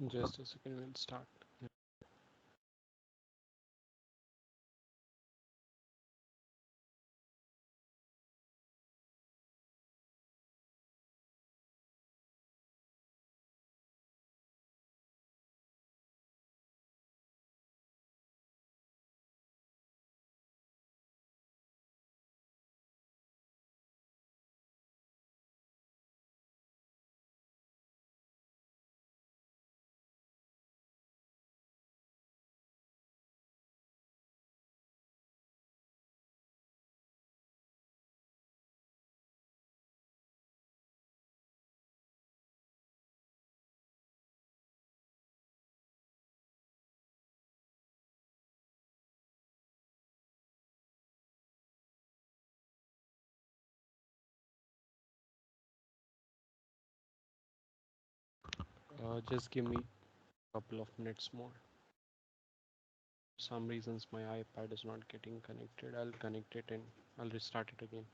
Just a second, we'll start. Just give me a couple of minutes more. Some reasons my iPad is not getting connected. I'll connect it and I'll restart it again.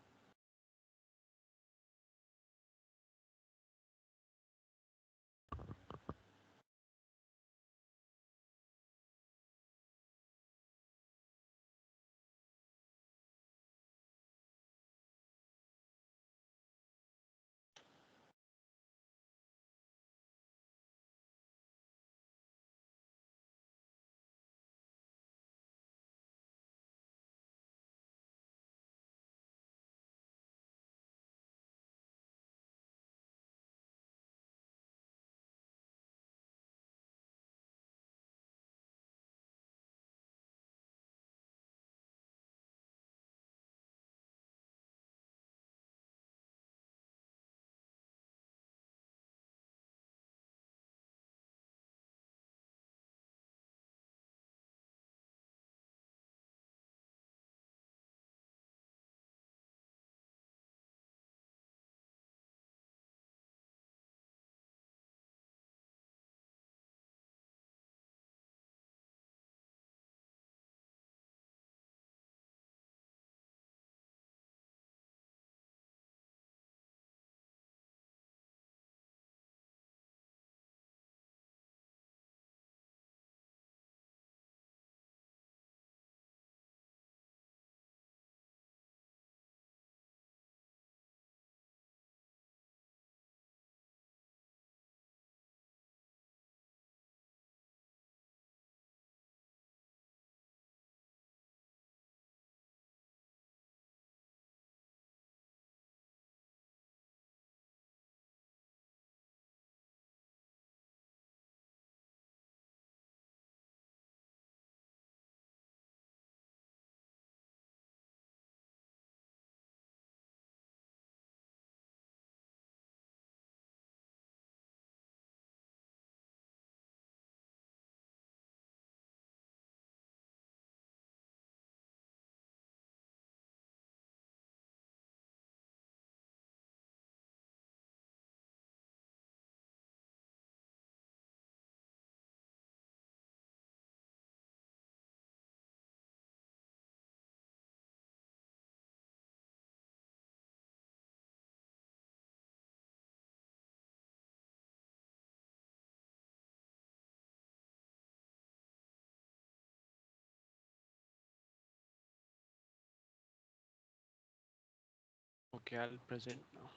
Okay, I'll present now.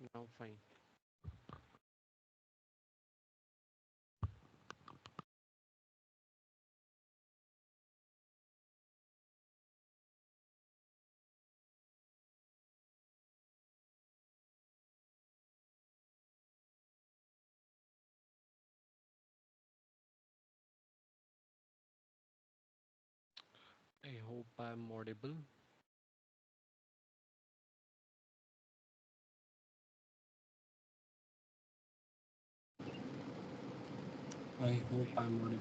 Now fine. I hope I'm audible. I hope I'm audible.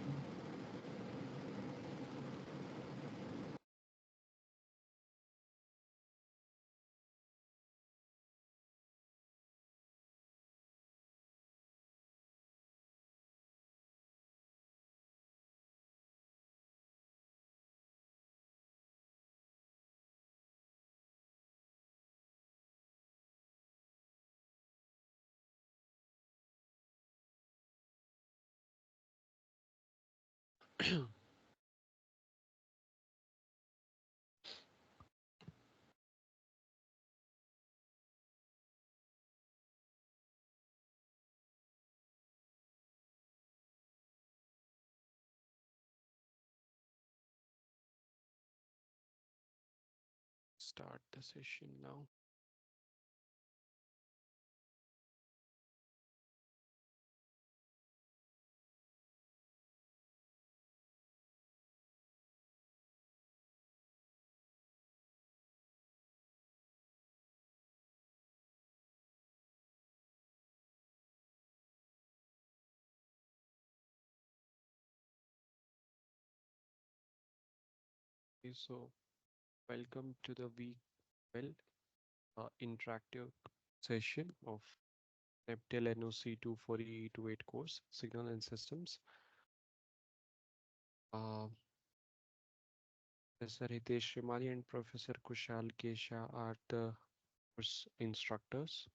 Start the session now. Okay, so welcome to the week 12 interactive session of NPTEL NOC24 EE-28 course, Signal and Systems. Uh, Professor Hitesh Shrimali and Professor Kushal Kesha are the course instructors.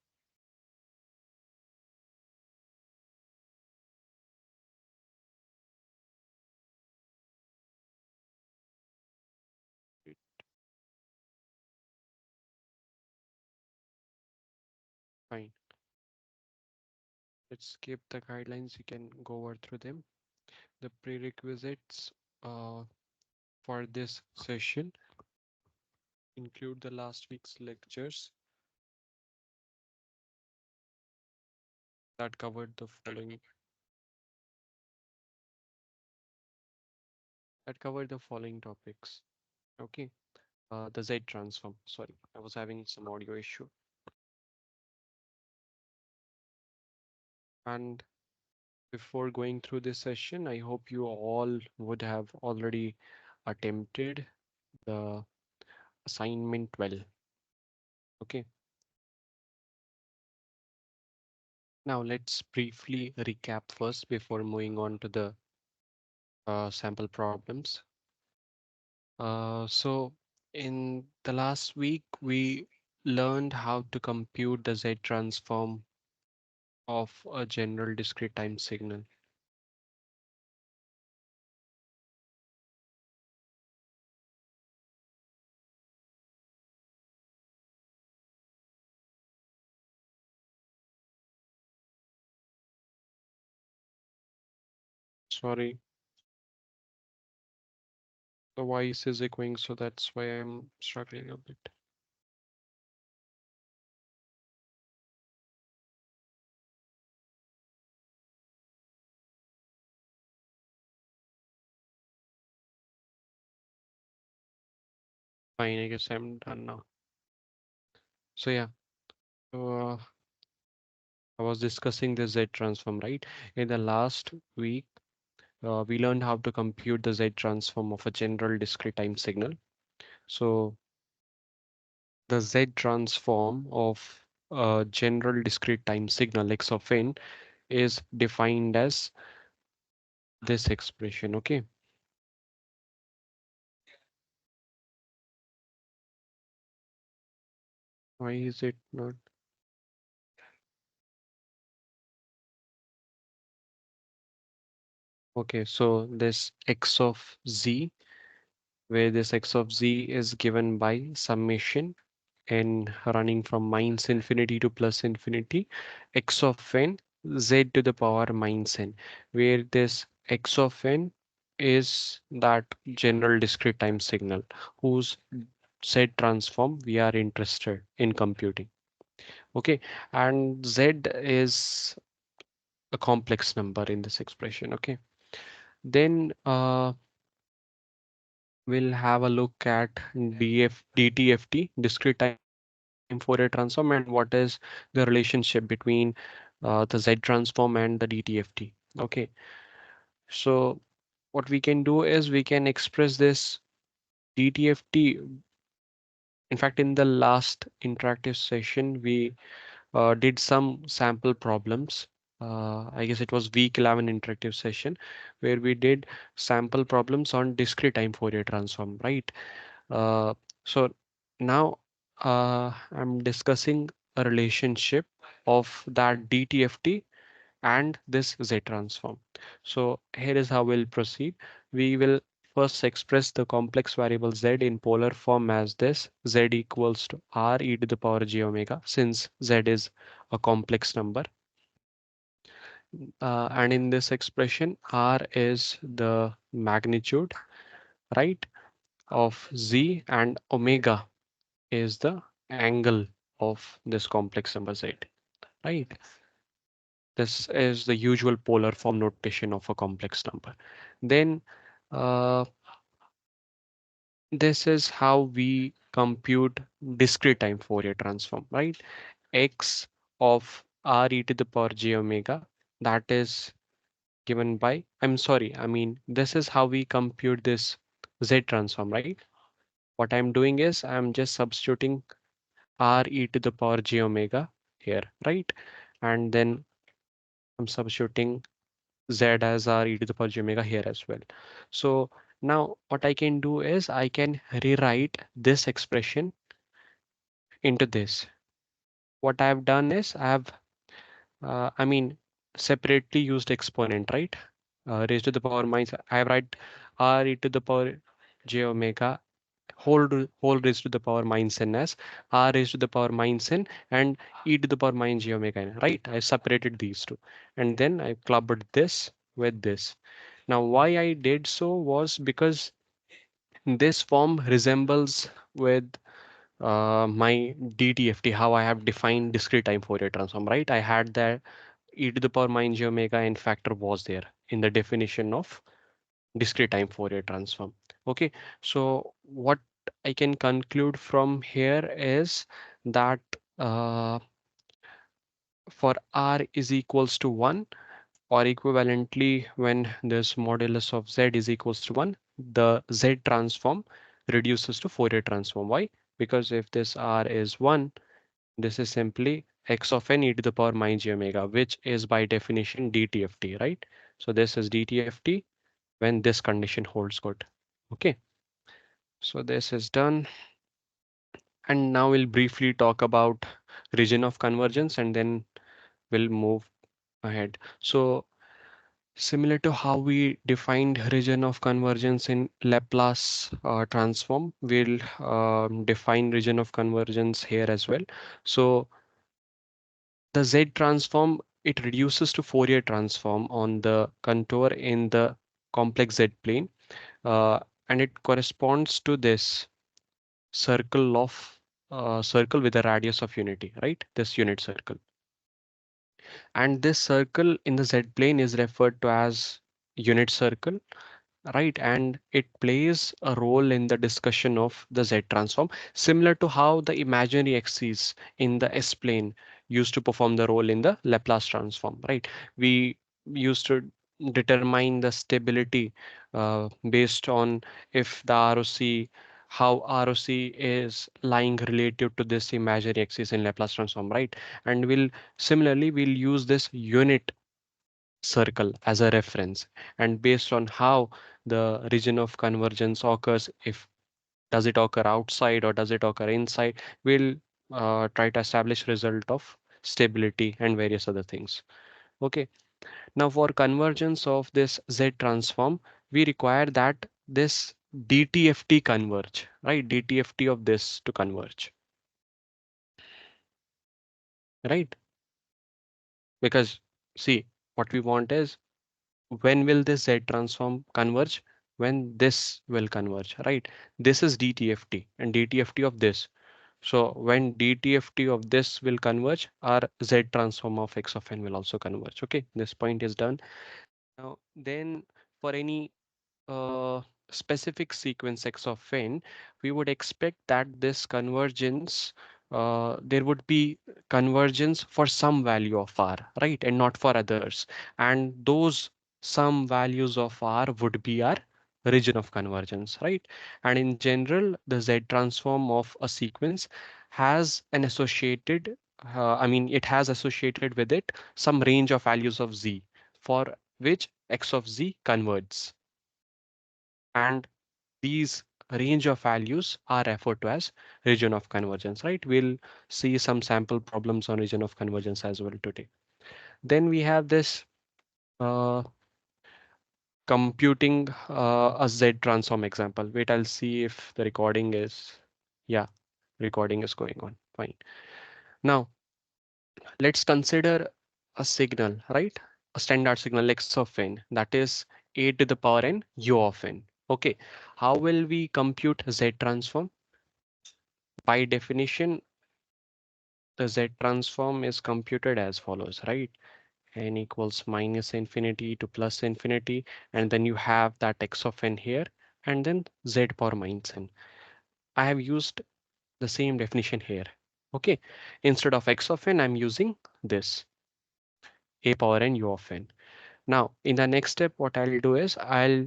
Fine. Let's skip the guidelines. You can go over through them. The prerequisites for this session include the last week's lectures that covered the following topics. Okay. The Z transform. Sorry, I was having some audio issue. And before going through this session, I hope you all would have already attempted the assignment well. Okay. Now let's briefly recap first before moving on to the sample problems. So in the last week, we learned how to compute the Z transform of a general discrete time signal. Sorry, the voice is echoing, so that's why I'm struggling a bit. Fine, I guess I'm done now. So yeah, uh, I was discussing the Z transform, right? In the last week, we learned how to compute the Z transform of a general discrete time signal. So the Z transform of a general discrete time signal x of n is defined as this expression. Okay. Why is it not? Okay, so this x of z, where this x of z is given by summation n running from minus infinity to plus infinity, x of n z to the power minus n, where this x of n is that general discrete time signal whose z transform we are interested in computing. Okay, and z is a complex number in this expression. Okay, then we'll have a look at DTFT, discrete time Fourier transform, and what is the relationship between the Z transform and the DTFT. Okay, so what we can do is we can express this DTFT. In fact, in the last interactive session, we did some sample problems. I guess it was week 11 interactive session where we did sample problems on discrete time Fourier transform, right? Uh, so now I'm discussing a relationship of that DTFT and this Z transform. So here is how we'll proceed. We will first express the complex variable Z in polar form as this: Z equals to R e to the power j omega, since Z is a complex number. And in this expression, R is the magnitude, right, of Z, and omega is the angle of this complex number Z, right? This is the usual polar form notation of a complex number. Then uh, this is how we compute discrete time Fourier transform, right? X of R e to the power j omega, that is given by, I'm sorry, I mean, this is how we compute this Z transform, right? What I'm doing is I'm just substituting R e to the power j omega here, right? And then I'm substituting Z as R e to the power j omega here as well. So now what I can do is I can rewrite this expression into this. What I've done is I mean, separately used exponent, right? Raised to the power minus, I write R e to the power j omega whole raised to the power minus n as R raised to the power minus n and e to the power minus j omega n, right? I separated these two and then I clubbed this with this. Now, why I did so was because this form resembles with my DTFT, how I have defined discrete time Fourier transform, right? I had that e to the power minus j omega n factor was there in the definition of discrete time Fourier transform. Okay, so what I can conclude from here is that for R is equals to 1, or equivalently when this modulus of Z is equals to 1, the Z transform reduces to Fourier transform. Why? Because if this R is 1, this is simply x of n e to the power minus j omega, which is by definition DTFT, right? So this is DTFT when this condition holds good. Okay, so this is done. And now we'll briefly talk about region of convergence and then we'll move ahead. So similar to how we defined region of convergence in Laplace transform, we'll define region of convergence here as well. So the Z transform, it reduces to Fourier transform on the contour in the complex Z plane, uh, and it corresponds to this circle of circle with a radius of unity, right? This unit circle. And this circle in the Z plane is referred to as unit circle, right? And it plays a role in the discussion of the Z transform, similar to how the imaginary axis in the S plane used to perform the role in the Laplace transform, right? We used to determine the stability based on if the ROC, how ROC is lying relative to this imaginary axis in Laplace transform, right? And we'll use this unit circle as a reference, and based on how the region of convergence occurs, if does it occur outside or does it occur inside, we'll try to establish result of stability and various other things. Okay, now for convergence of this Z transform, we require that this DTFT converge, right? DTFT of this to converge. right? Because see, what we want is, when will this Z transform converge? When this will converge, right? This is DTFT and DTFT of this. So when DTFT of this will converge, our Z transform of X of n will also converge. Okay, this point is done. Now, then for any specific sequence X of n, we would expect that this convergence, there would be convergence for some value of R, right? And not for others. And those some values of R would be our region of convergence, right? And in general, the Z transform of a sequence has an associated, it has associated with it some range of values of Z for which X of Z converges. And these range of values are referred to as region of convergence, right? We'll see some sample problems on region of convergence as well today. Then we have this uh, computing a Z transform example. Wait, I'll see if the recording is, yeah, recording is going on. Fine. Now, let's consider a signal, right? A standard signal X of n, that is a to the power n u of n. Okay, how will we compute Z transform? By definition, the Z transform is computed as follows, right? N equals minus infinity to plus infinity, and then you have that X of n here, and then Z power minus n. I have used the same definition here. Okay, instead of X of n, I'm using this a power n u of n. Now, in the next step, what I'll do is I'll,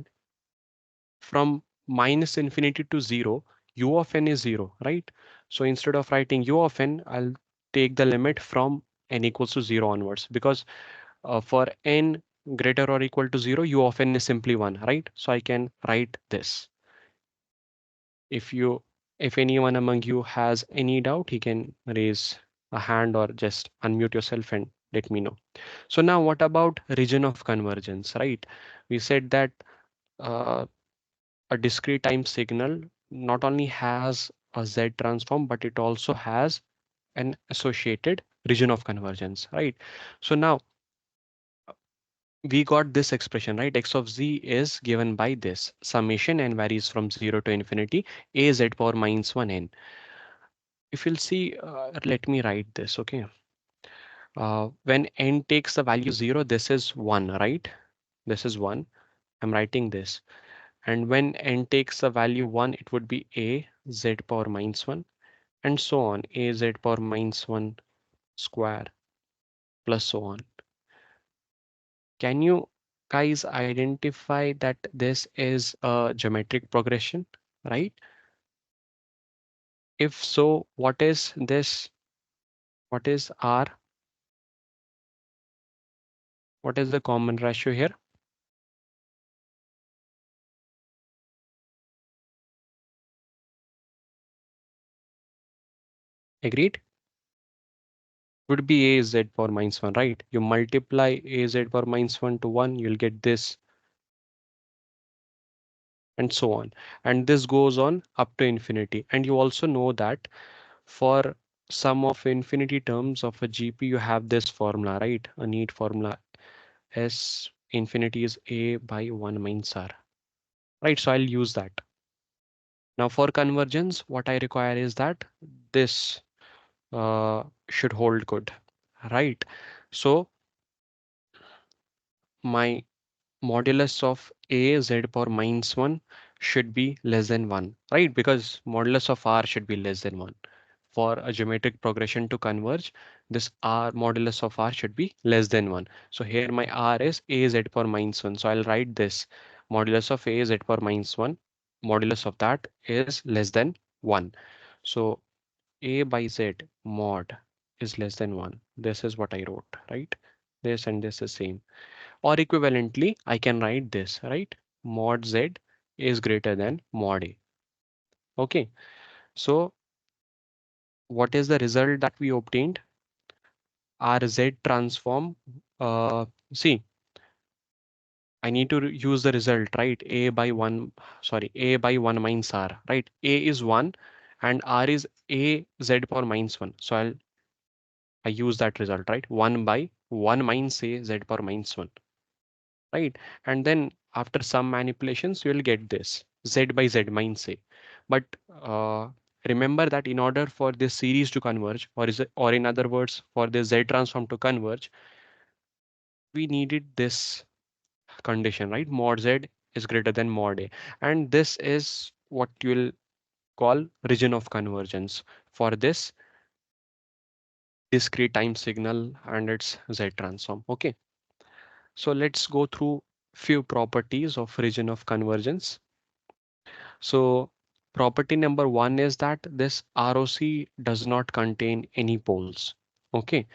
from minus infinity to 0, u of n is 0, right? So instead of writing u of n, I'll take the limit from n equals to 0 onwards, because for n greater or equal to 0, u of n is simply 1, right? So I can write this. If you, if anyone among you has any doubt, he can raise a hand or just unmute yourself and let me know. So now what about region of convergence, right? We said that uh, a discrete time signal not only has a Z transform, but it also has an associated region of convergence, right? So now we got this expression, right? X of Z is given by this summation and varies from 0 to infinity a Z power minus 1 n. If you'll see, let me write this, okay? When n takes the value 0, this is 1, right? This is 1. I'm writing this. And when n takes the value 1, it would be a Z power minus 1, and so on, a Z power minus 1 square plus so on. Can you guys identify that this is a geometric progression, right? If so, what is this? What is R? What is the common ratio here? Agreed? Would be a Z power minus 1, right? You multiply a Z power minus 1 to 1, you'll get this, and so on. And this goes on up to infinity. And you also know that for sum of infinity terms of a GP, you have this formula, right? A neat formula. S infinity is a by 1 minus R, right? So I'll use that. Now for convergence, what I require is that this should hold good, right? So my modulus of a Z power minus 1 should be less than 1, right? Because modulus of R should be less than 1. For a geometric progression to converge, this R modulus of R should be less than 1. So here my R is a Z power minus 1. So I'll write this modulus of a Z power minus 1. Modulus of that is less than 1. So a by Z mod is less than 1. This is what I wrote, right? This and this is same. Or equivalently, I can write this, right? Mod Z is greater than mod A. Okay, so what is the result that we obtained? Our Z transform, see, I need to use the result, right? A by 1, sorry, A by 1 minus R, right? A is 1 and R is a Z power minus 1. So I'll I use that result, right? 1 by 1 minus a z power minus 1, right? And then after some manipulations, you will get this z by z minus a. But uh, remember that in order for this series to converge, or in other words, for this z transform to converge, we needed this condition, right? Mod z is greater than mod a. And this is what you will call region of convergence for this discrete time signal and its z transform. Okay, so let's go through few properties of region of convergence. So property number one is that this ROC does not contain any poles. Okay,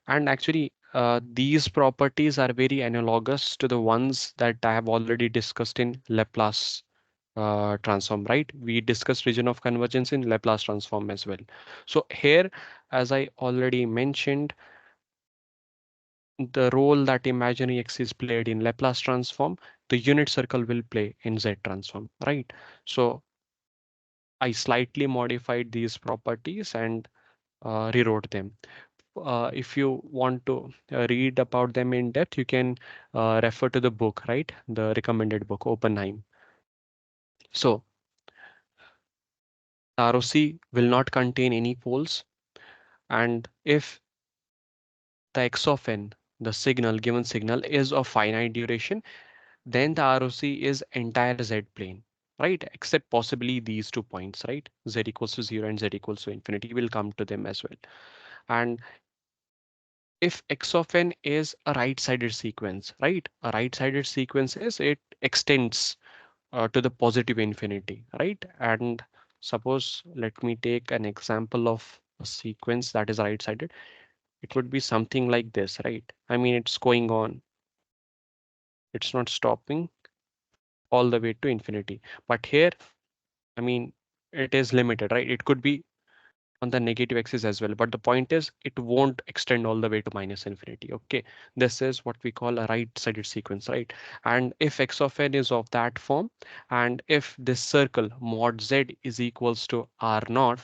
and actually these properties are very analogous to the ones that I have already discussed in Laplace transform, right? We discussed region of convergence in Laplace transform as well. So here, as I already mentioned, the role that imaginary axis played in Laplace transform, the unit circle will play in Z transform, right? So I slightly modified these properties and rewrote them. If you want to read about them in depth, you can refer to the book, right? The recommended book, Oppenheim. So ROC will not contain any poles, and if the x of n, the signal, given signal, is of finite duration, then the ROC is entire Z plane, right? Except possibly these 2 points, right? Z equals to 0 and Z equals to infinity. We'll come to them as well. And if x of n is a right-sided sequence, right? A right-sided sequence is it extends to the positive infinity, right? And suppose, let me take an example of a sequence that is right-sided. It would be something like this, right? I mean, it's going on. It's not stopping all the way to infinity. But here, I mean, it is limited, right? It could be on the negative axis as well. But the point is, it won't extend all the way to minus infinity. Okay, this is what we call a right-sided sequence, right? And if x of n is of that form, and if this circle mod z is equals to r naught,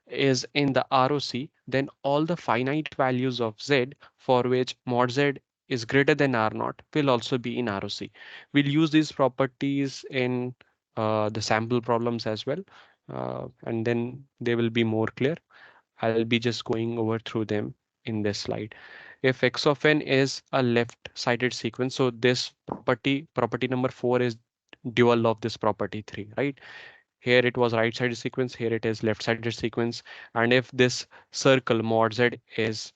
is in the ROC, then all the finite values of z for which mod z is greater than r naught will also be in ROC. We'll use these properties in the sample problems as well, and then they will be more clear. I'll be just going over through them in this slide. If x of n is a left-sided sequence, so this property number 4 is dual of this property 3, right? Here it was right-sided sequence, here it is left-sided sequence. And if this circle mod z is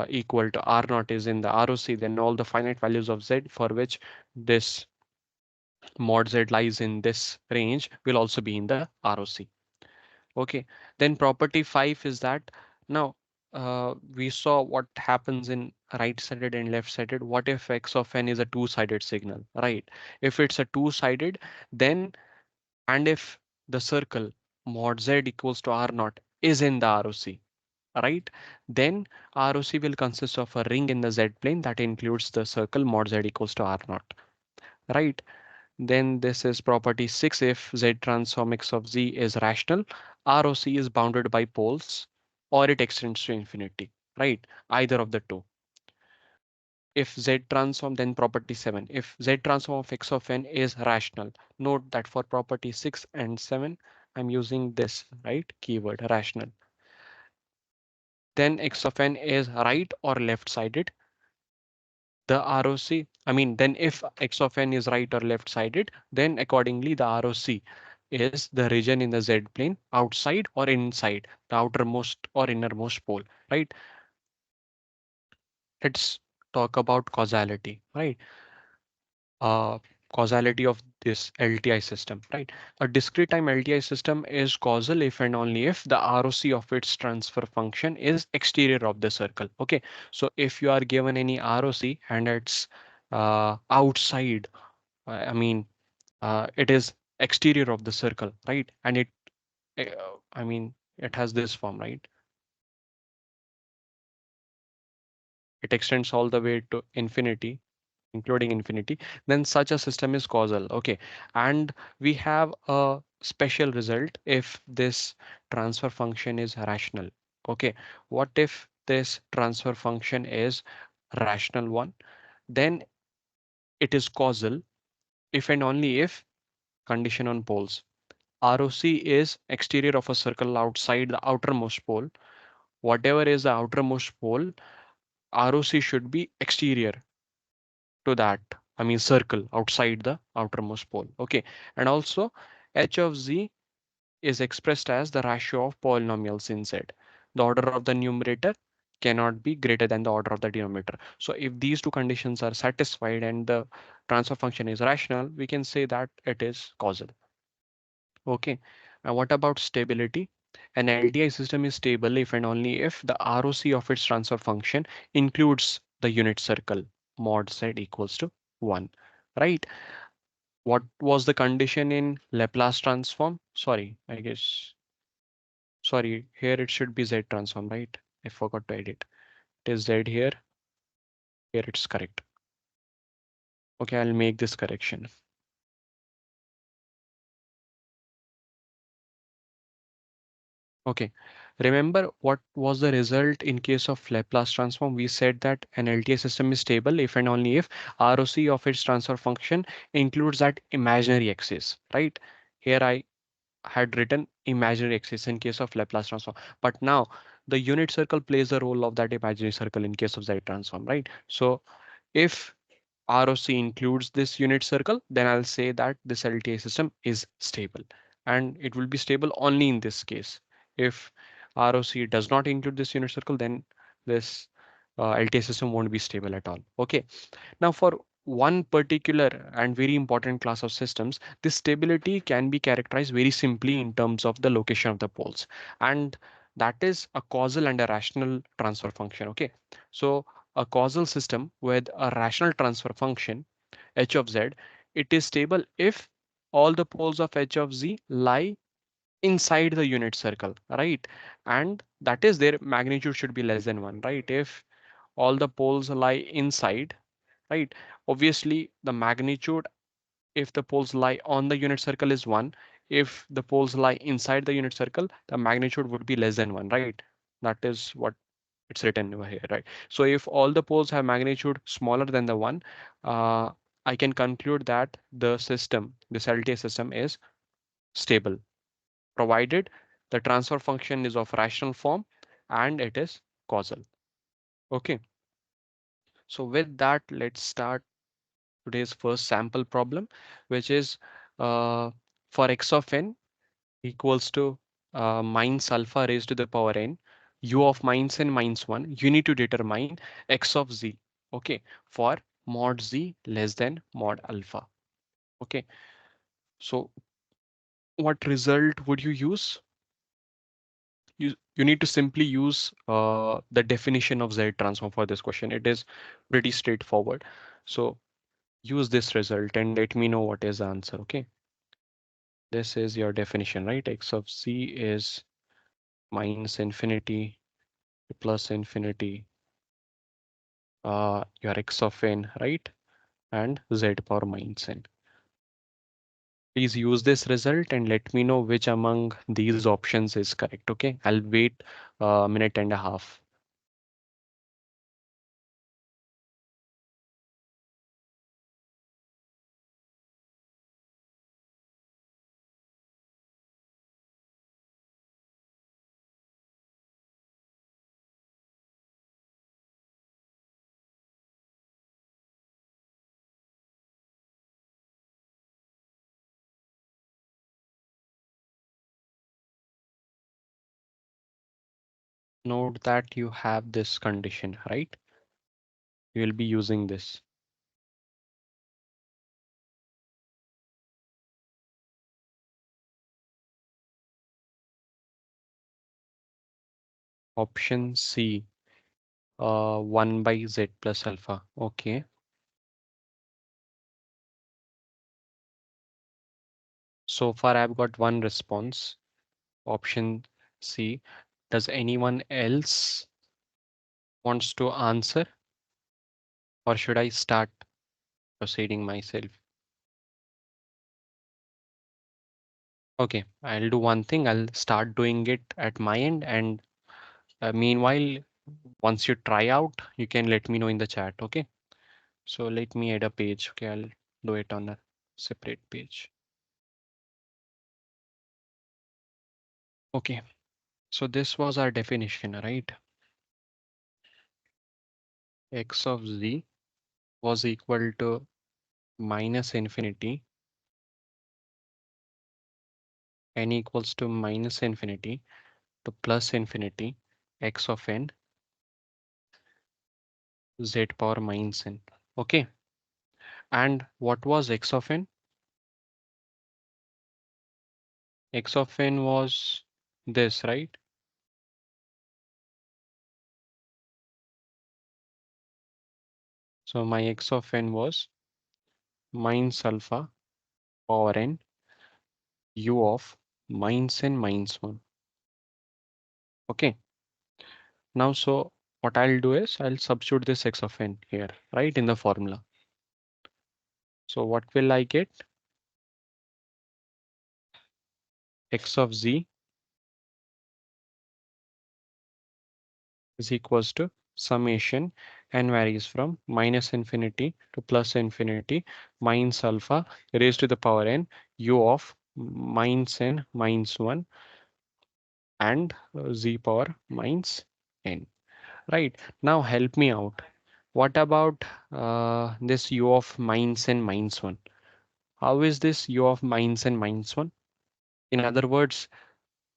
equal to r naught is in the ROC, then all the finite values of z for which this mod z lies in this range will also be in the ROC. Okay, then property 5 is that now we saw what happens in right-sided and left-sided. What if x of n is a two-sided signal, right? If it's a two-sided, then and if the circle mod z equals to r naught is in the ROC, right? Then ROC will consist of a ring in the z plane that includes the circle mod z equals to r naught, right? Then this is property 6. If z transform x of z is rational, ROC is bounded by poles or it extends to infinity, right? Either of the two. If z transform, then property 7. If z transform of x of n is rational, note that for property 6 and 7, I'm using this, right? Keyword rational. Then x of n is right or left sided. The ROC, I mean, then if x of n is right or left sided, then accordingly the ROC is the region in the z plane outside or inside the outermost or innermost pole, right? Let's talk about causality, right? uh, Causality of this LTI system, right? A discrete time LTI system is causal if and only if the ROC of its transfer function is exterior of the circle. Okay, so if you are given any ROC and it's outside, I mean, it is exterior of the circle, right? And I mean, it has this form, right? It extends all the way to infinity, including infinity, then such a system is causal. Okay, and we have a special result if this transfer function is rational. Okay, what if this transfer function is rational one, then it is causal if and only if condition on poles. ROC is exterior of a circle outside the outermost pole. Whatever is the outermost pole, ROC should be exterior to that. I mean circle outside the outermost pole. Okay. And also h of z is expressed as the ratio of polynomials in Z. The order of the numerator cannot be greater than the order of the denominator. So if these two conditions are satisfied and the transfer function is rational, we can say that it is causal. Okay. And what about stability? An LTI system is stable if and only if the ROC of its transfer function includes the unit circle mod Z equals to 1, right? What was the condition in Laplace transform? Sorry, I guess. Sorry, here it should be Z transform, right? I forgot to edit. It is Z here. Here it's correct. Okay, I'll make this correction. Okay, remember what was the result in case of Laplace transform? We said that an LTI system is stable if and only if ROC of its transfer function includes that imaginary axis, right? Here I had written imaginary axis in case of Laplace transform, but now the unit circle plays the role of that imaginary circle in case of Z transform, right? So if ROC includes this unit circle, then I'll say that this LTI system is stable, and it will be stable only in this case. If ROC does not include this unit circle, then this LTI system won't be stable at all. Okay. Now for one particular and very important class of systems, this stability can be characterized very simply in terms of the location of the poles. And that is a causal and a rational transfer function. Okay. So a causal system with a rational transfer function, h of z, it is stable if all the poles of h of z lie inside the unit circle, right? And that is their magnitude should be less than 1, right? If all the poles lie inside, right? Obviously, the magnitude if the poles lie on the unit circle is 1. If the poles lie inside the unit circle, the magnitude would be less than 1, right? That is what it's written over here, right? So if all the poles have magnitude smaller than the 1, uh, I can conclude that the system, this LTI system is stable, provided the transfer function is of rational form and it is causal. Okay, so with that, let's start today's first sample problem, which is uh, for x of n equals to minus alpha raised to the power n, u of minus n minus 1, you need to determine x of z, okay, for mod z less than mod alpha. Okay, so what result would you use? You need to simply use the definition of Z transform for this question. It is pretty straightforward. So use this result and let me know what is the answer. Okay. This is your definition, right? X of z is minus infinity to plus infinity, your x of n, right? And z power minus n. Please use this result and let me know which among these options is correct. Okay, I'll wait a minute and a half. Note that you have this condition, right? You will be using this. Option C, 1 by z plus alpha. Okay. So far I've got one response. Option C. Does anyone else wants to answer, or should I start proceeding myself? Okay, I'll do one thing. I'll start doing it at my end, and meanwhile, Once you try out, you can let me know in the chat. Okay. So let me add a page. Okay, I'll do it on a separate page. Okay. So this was our definition, right? X of z was equal to minus infinity, n equals to minus infinity to plus infinity, x of n, z power minus n. Okay. And what was x of n? X of n was this, right? So my x of n was minus alpha power n u of minus n minus 1. Okay. Now, so what I'll do is I'll substitute this x of n here, right, in the formula. So what will I get? X of z is equals to summation n varies from minus infinity to plus infinity minus alpha raised to the power n u of minus n minus 1 and z power minus n. Right, now help me out. What about this u of minus n minus 1? How is this u of minus n minus 1? In other words,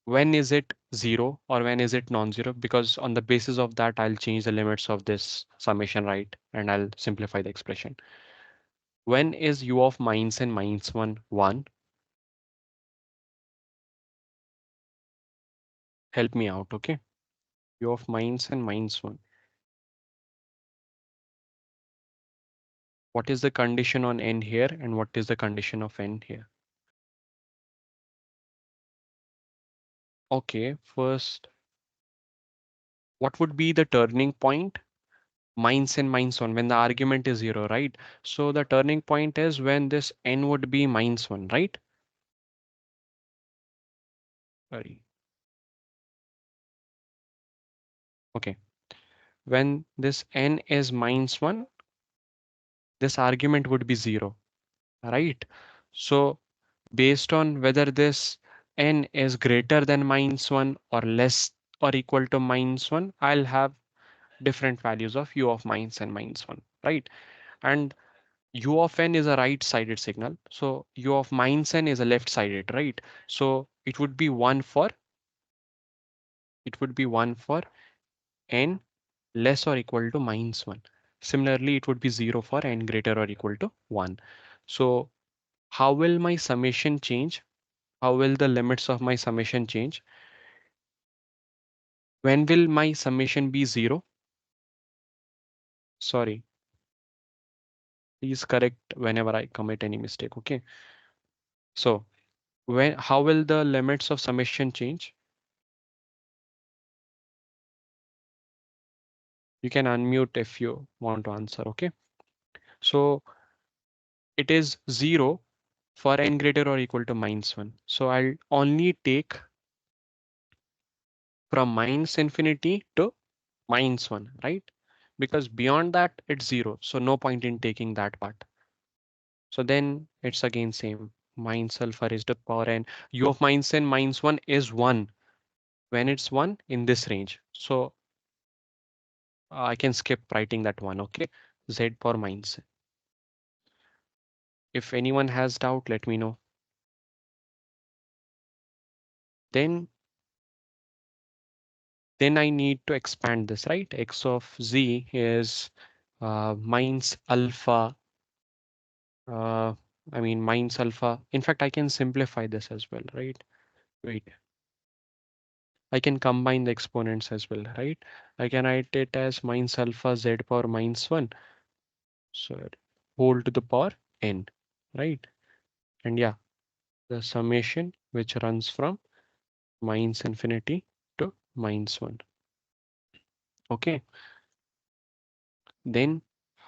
when is it 0 or when is it non-zero? Because on the basis of that, I'll change the limits of this summation, right? And I'll simplify the expression. When is u of minus n minus 1 1? Help me out, okay? U of minus n minus 1. What is the condition on n here and what is the condition of n here? Okay, first, what would be the turning point? Minus n minus 1 when the argument is 0, right? So the turning point is when this n would be minus 1, right? Sorry. Okay. When this n is minus 1, this argument would be 0, right? So based on whether this n is greater than minus 1 or less or equal to minus 1, I'll have different values of u of minus n minus 1, right? And u of n is a right-sided signal. So u of minus n is a left-sided, right? So it would be 1 for n less or equal to minus 1. Similarly, it would be 0 for n greater or equal to 1. So how will my summation change? How will the limits of my summation change? When will my summation be 0? Sorry, please correct whenever I commit any mistake. Okay. So how will the limits of summation change? You can unmute if you want to answer. Okay. So it is 0 for n greater or equal to minus 1. So I'll only take from minus infinity to minus 1, right? Because beyond that it's 0. So no point in taking that part. So then it's again same. Minus alpha raised to the power n. U of minus n minus 1 is 1 when it's 1 in this range. So I can skip writing that one. Okay. Z power minus n. If anyone has doubt, let me know. Then I need to expand this, right? X of z is minus alpha. Uh, I mean minus alpha. In fact, I can simplify this as well, right? Wait, I can combine the exponents as well, right? I can write it as minus alpha z power minus 1. So whole to the power n, right? And yeah, the summation which runs from minus infinity to minus 1. Okay, then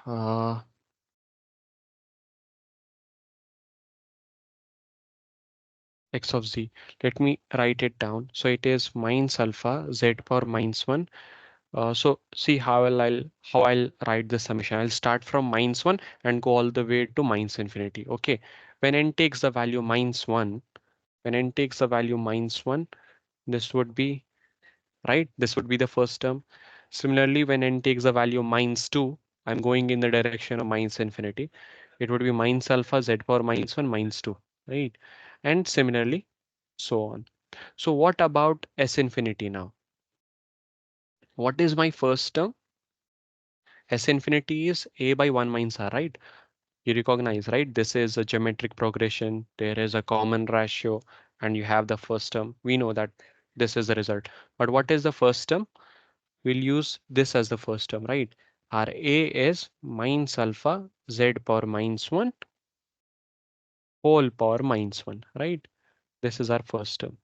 uh, x of z. Let me write it down. So it is minus alpha z power minus 1 So see how I'll write the summation. I'll start from -1 and go all the way to -infinity. Okay. When n takes the value -1, when n takes the value -1, this would be right. This would be the first term. Similarly, when n takes the value -2, I'm going in the direction of -infinity. It would be minus alpha z power -1 -2, right? And similarly, so on. So what about s infinity now? What is my first term? S infinity is a by 1 minus r, right? You recognize, right? This is a geometric progression. There is a common ratio, and you have the first term. We know that this is the result. But what is the first term? We'll use this as the first term, right? Our a is minus alpha z power -1 whole power -1, right? This is our first term.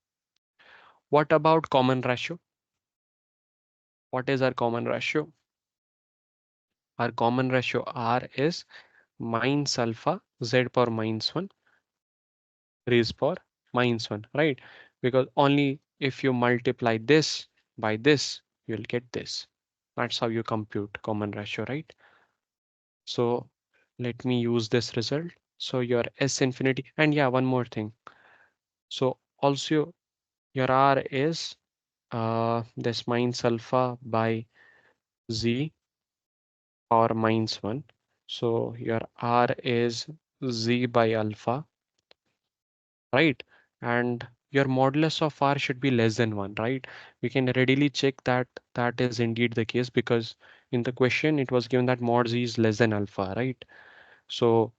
What about common ratio? What is our common ratio? Our common ratio R is minus alpha z power -1 raised power -1, right? Because only if you multiply this by this, you'll get this. That's how you compute common ratio, right? So let me use this result. So your S infinity, and yeah, one more thing. So also your R is this minus alpha by Z power -1. So your R is Z by alpha, right? And your modulus of R should be less than 1, right? We can readily check that that is indeed the case because in the question it was given that mod Z is less than alpha, right? So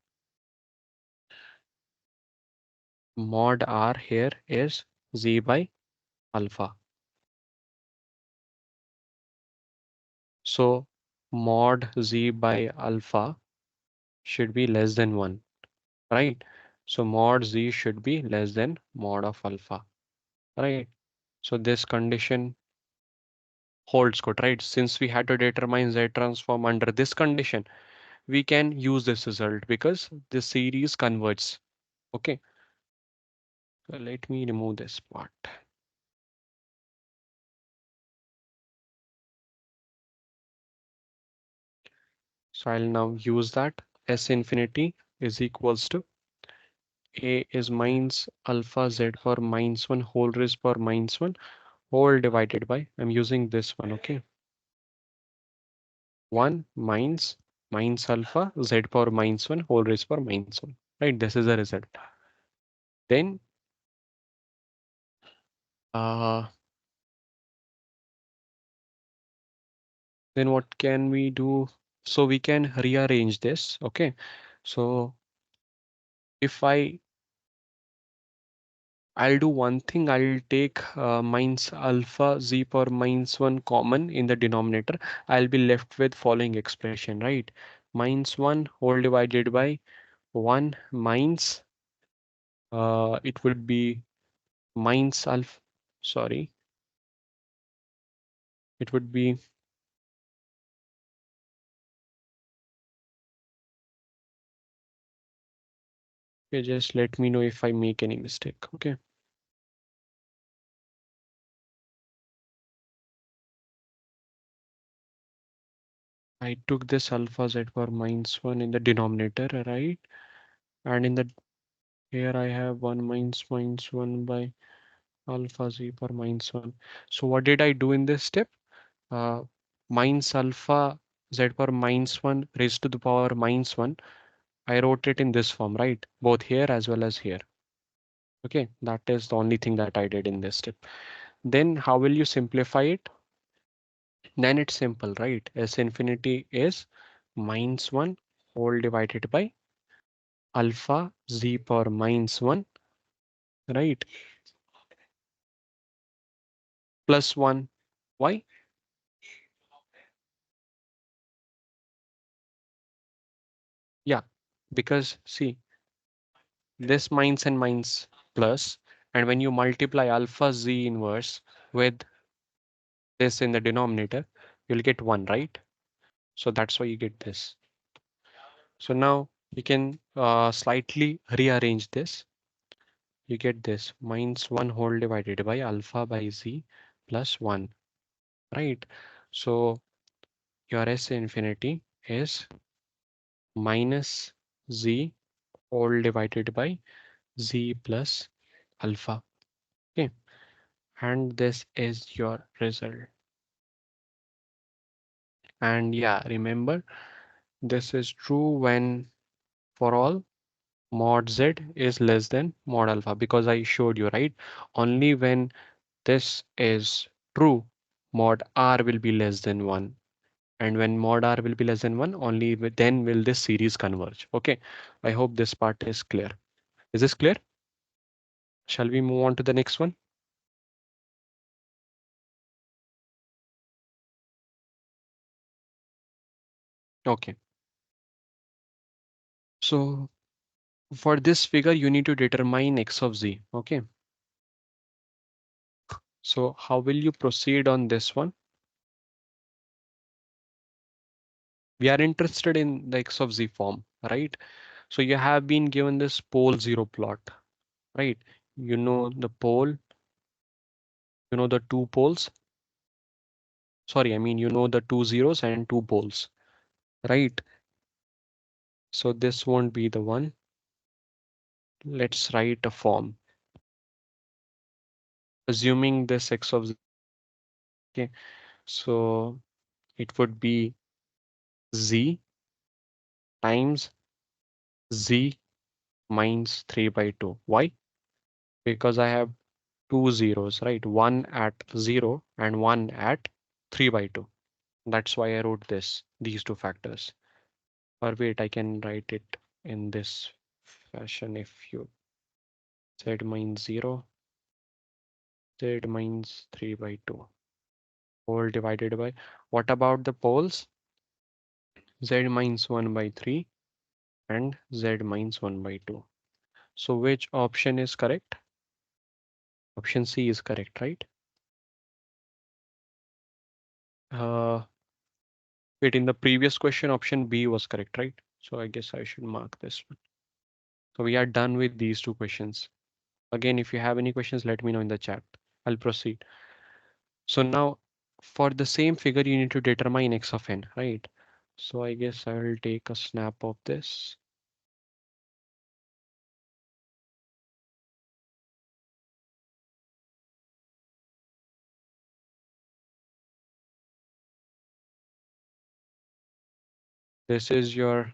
mod R here is Z by alpha. So mod Z by alpha should be less than 1, right? So mod Z should be less than mod of alpha, right? So this condition holds good, right? Since we had to determine Z transform under this condition, we can use this result because this series converges. Okay, so let me remove this part. So I'll now use that S infinity is equals to A is minus alpha Z for -1 whole raised for -1 whole divided by, I'm using this one, okay? 1 minus alpha Z power -1 whole raised for -1, right? This is the result. Then uh, then what can we do? So we can rearrange this, okay? So if I'll do one thing, I'll take minus alpha Z power -1 common in the denominator. I'll be left with following expression, right? -1 whole divided by 1 minus, it would be minus alpha, sorry, it would be, okay, just let me know if I make any mistake, okay? I took this alpha Z power -1 in the denominator, right? And in the here I have 1 minus 1 by alpha Z power -1. So what did I do in this step? Uh, minus alpha Z power -1 raised to the power -1. I wrote it in this form, right? Both here as well as here. Okay, that is the only thing that I did in this step. Then how will you simplify it? Then it's simple, right? S infinity is -1 whole divided by alpha Z power -1, right? Plus 1. Why? Yeah, because see, this minus and minus plus, and when you multiply alpha Z inverse with this in the denominator, you'll get 1, right? So that's why you get this. So now you can slightly rearrange this. You get this -1 whole divided by alpha by Z plus 1, right? So your S infinity is minus Z all divided by Z plus alpha. Okay, and this is your result. And yeah, remember, this is true when for all mod Z is less than mod alpha, because I showed you, right? Only when this is true, mod R will be less than 1. And when mod R will be less than 1, only then will this series converge. Okay, I hope this part is clear. Is this clear? Shall we move on to the next one? Okay, so for this figure, you need to determine x of z. Okay, so how will you proceed on this one? We are interested in the x of z form, right? So you have been given this pole zero plot, right? You know the pole, you know the two poles. Sorry, I mean, you know the two zeros and two poles, right? So this won't be the one. Let's write a form. Assuming this x of z, okay, so it would be z times z minus 3 by 2. Why? Because I have two zeros, right? One at 0 and one at 3 by 2. That's why I wrote these two factors. Or wait, I can write it in this fashion. If you z minus 0, z minus 3 by 2, whole divided by, what about the poles? Z minus 1 by 3 and z minus 1 by 2. So which option is correct? Option C is correct, right? Uh, Wait, in the previous question, option B was correct, right? So I guess I should mark this one. So we are done with these two questions. Again, if you have any questions, let me know in the chat. I'll proceed. So now for the same figure, you need to determine x of n, right? So I guess I will take a snap of this. This is your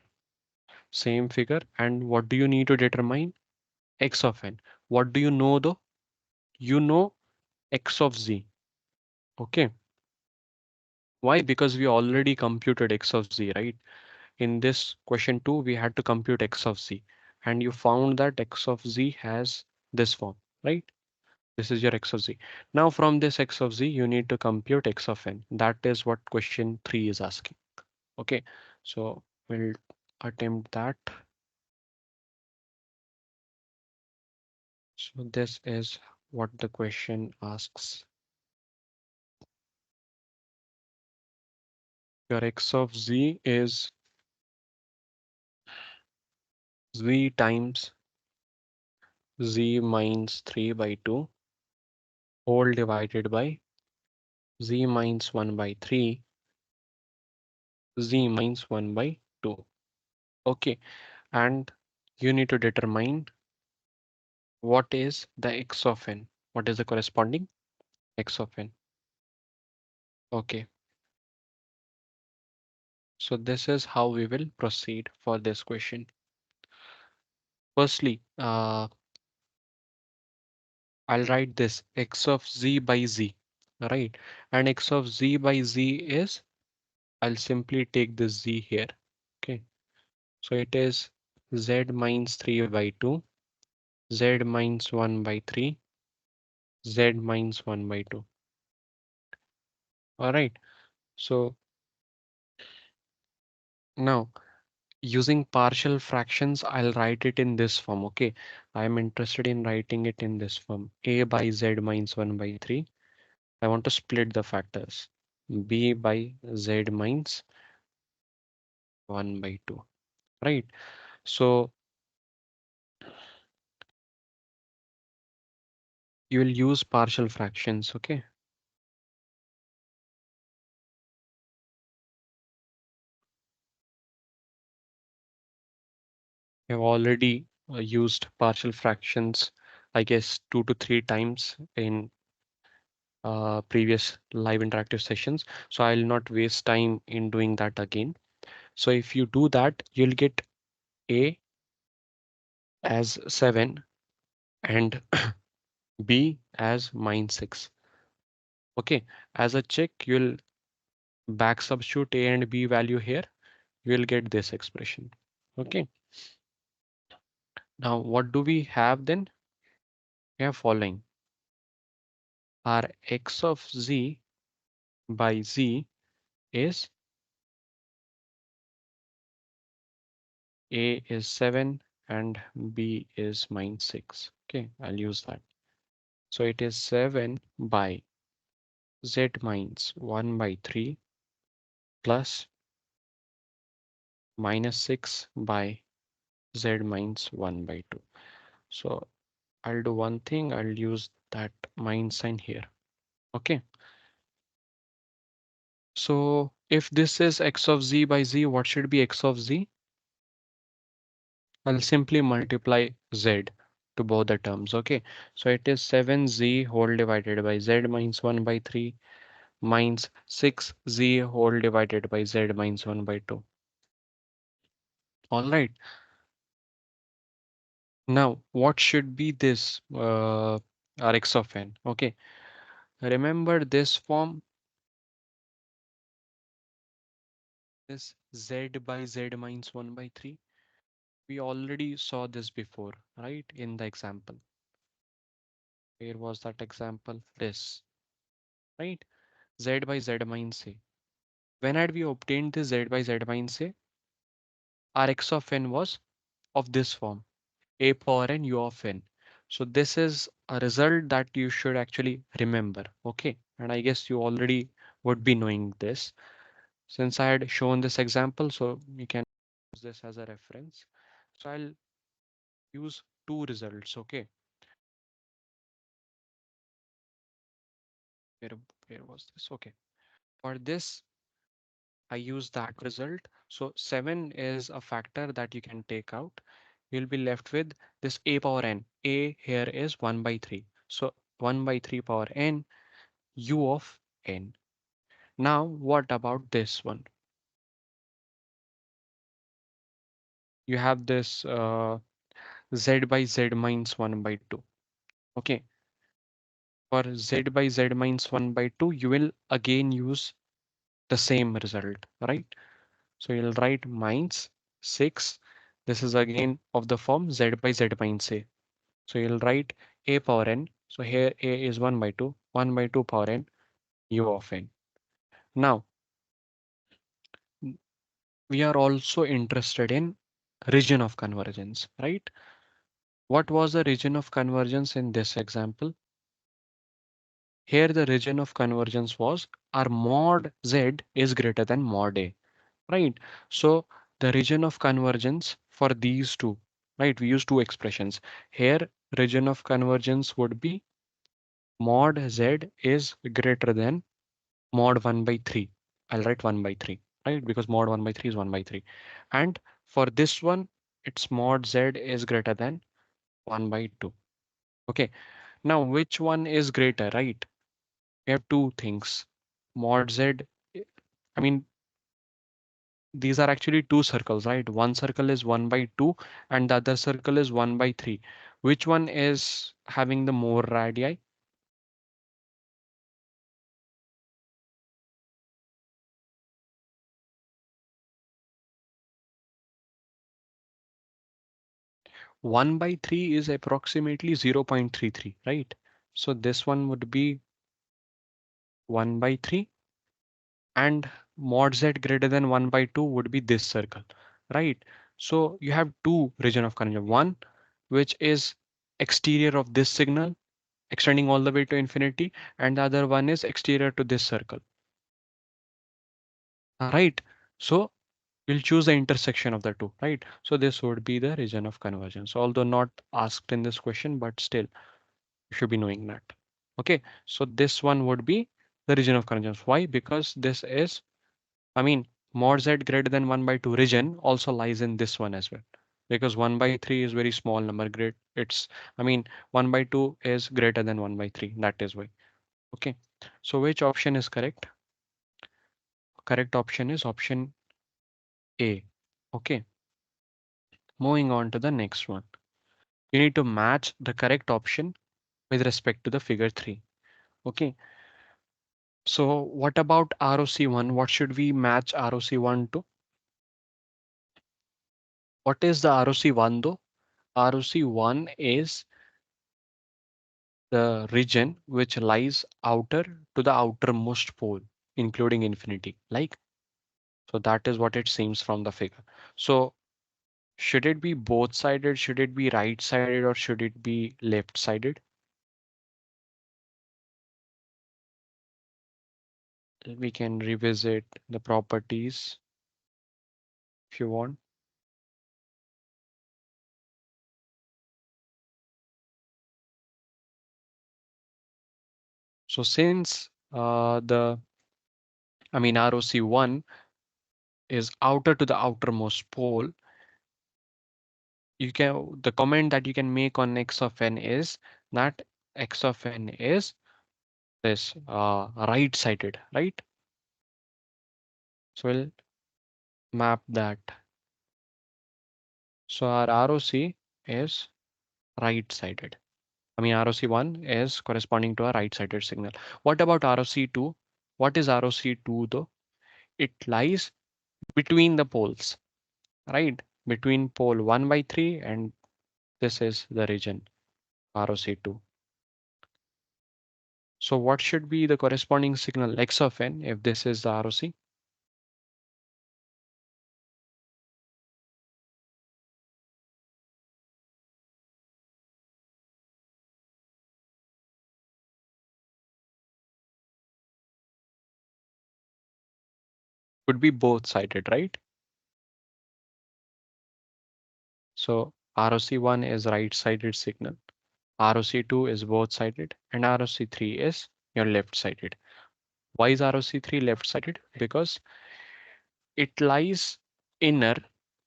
same figure. And what do you need to determine? X of n. What do you know though? You know x of z. Okay. Why? Because we already computed x of z, right? In this question 2, we had to compute x of z. And you found that x of z has this form, right? This is your x of z. Now from this x of z, you need to compute x of n. That is what question 3 is asking. Okay, so we'll attempt that. So this is what the question asks. Your x of z is z times z minus 3 by 2 whole divided by z minus 1 by 3 z minus 1 by 2. Okay, and you need to determine what is the x of n. What is the corresponding x of n? Okay, so this is how we will proceed for this question. Firstly, I'll write this x of z by z, right? And x of z by z is, I'll simply take this z here. Okay, so it is z minus 3 by 2, z minus 1 by 3, z minus 1 by 2. All right, so now using partial fractions, I'll write it in this form. Okay, I'm interested in writing it in this form. A by z minus 1 by 3. I want to split the factors. B by z minus 1 by 2. Right. So you will use partial fractions. Okay. I've already used partial fractions, I guess 2 to 3 times in previous live interactive sessions. So I'll not waste time in doing that again. So if you do that, you'll get A as 7 and B as -6. Okay, as a check, you'll back substitute A and B value here. You will get this expression. Okay, now what do we have then? We have following. Our x of z by z is A is 7 and B is -6. Okay, I'll use that. So it is 7 by z minus 1 by 3 plus -6 by z minus 1 by 2. So I'll do one thing. I'll use that minus sign here. Okay. So if this is x of z by z, what should be x of z? I'll simply multiply z to both the terms. Okay. So it is 7z whole divided by z minus 1 by 3 minus 6z whole divided by z minus 1 by 2. All right. Now, what should be this Rx of n? Okay, remember this form, this z by z minus 1 by 3. We already saw this before, right? In the example. Where was that example? This, right? Z by z minus a. When had we obtained this z by z minus a? Rx of n was of this form, a power n u of n. So this is a result that you should actually remember. Okay, and I guess you already would be knowing this since I had shown this example, so you can use this as a reference. So I'll use two results. Okay, where, where was this? Okay, for this I use that result. So 7 is a factor that you can take out. You'll be left with this a power n. A here is 1 by 3. So 1 by 3 power n u of n. Now what about this one? You have this z by z minus 1 by 2. Okay, for z by z minus 1 by 2, you will again use the same result, right? So you'll write minus 6. This is again of the form z by z minus a. So you'll write a power n. So here a is 1 by 2, 1 by 2 power n u of n. Now we are also interested in region of convergence, right? What was the region of convergence in this example? Here the region of convergence was our mod z is greater than mod a, right? So the region of convergence for these two, right? We use two expressions. Here region of convergence would be mod z is greater than mod 1 by 3. I'll write 1 by 3, right? Because mod 1 by 3 is 1 by 3. And for this one, it's mod z is greater than 1 by 2. Okay. Now, which one is greater, right? We have two things. Mod z, I mean, these are actually two circles, right? One circle is 1 by 2 and the other circle is 1 by 3. Which one is having the more radii? 1 by 3 is approximately 0.33, right? So this one would be 1 by 3 and mod z greater than 1 by 2 would be this circle, right? So you have two region of convergence, one which is exterior of this signal extending all the way to infinity, and the other one is exterior to this circle, right? So we'll choose the intersection of the two, right? So this would be the region of convergence, although not asked in this question, but still you should be knowing that. Okay, so this one would be the region of convergence. Why? Because this is, I mean, mod z greater than 1 by 2 region also lies in this one as well. because 1 by 3 is very small number. Great. I mean, 1 by 2 is greater than 1 by 3. That is why. Okay. So which option is correct? Correct option is option A. Okay. Moving on to the next one. You need to match the correct option with respect to the figure 3. Okay. So what about ROC1? What should we match ROC1 to? What is the ROC1 though? ROC1 is the region which lies outer to the outermost pole, including infinity. Like, so that is what it seems from the figure. So should it be both sided? Should it be right sided or should it be left sided? We can revisit the properties if you want. So since ROC1 is outer to the outermost pole, the comment that you can make on x of n is that x of n is this right sided, right? So we'll map that. So our ROC is right sided. ROC1 is corresponding to a right sided signal. What about ROC2? What is ROC2 though? It lies between the poles, right? Between pole 1 by 3 and this is the region ROC2. So what should be the corresponding signal x of n if this is the ROC? Would be both sided, right? So ROC1 is right sided signal, ROC2 is both sided, and ROC3 is your left sided. Why is ROC3 left sided? Because it lies inner,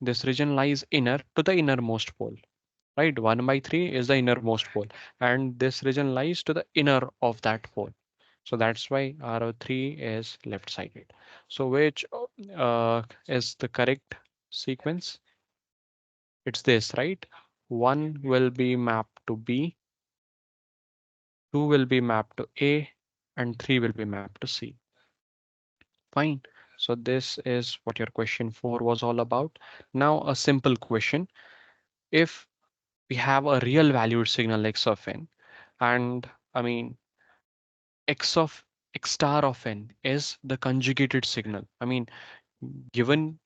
this region lies inner to the innermost pole, right? 1 by 3 is the innermost pole, and this region lies to the inner of that pole. So that's why RO3 is left sided. So which is the correct sequence? It's this, right? 1 will be mapped to B, 2 will be mapped to A, and 3 will be mapped to C. Fine. So this is what your question 4 was all about. Now a simple question. If we have a real valued signal x of n, and x of x star of n is the conjugated signal. Given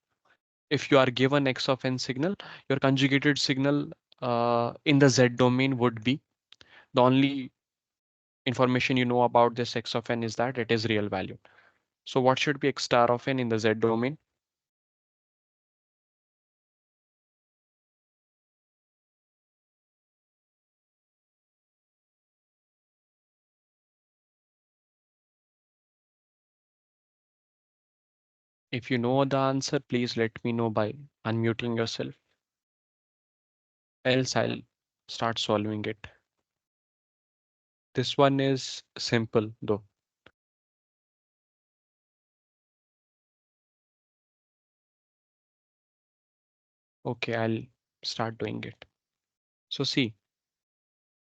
if you are given x of n signal, your conjugated signal in the z domain would be the only information you know about this x of n is that it is real value. So what should be x star of n in the z domain? If you know the answer, please let me know by unmuting yourself. Else I'll start solving it. This one is simple though. Okay, I'll start doing it. So see,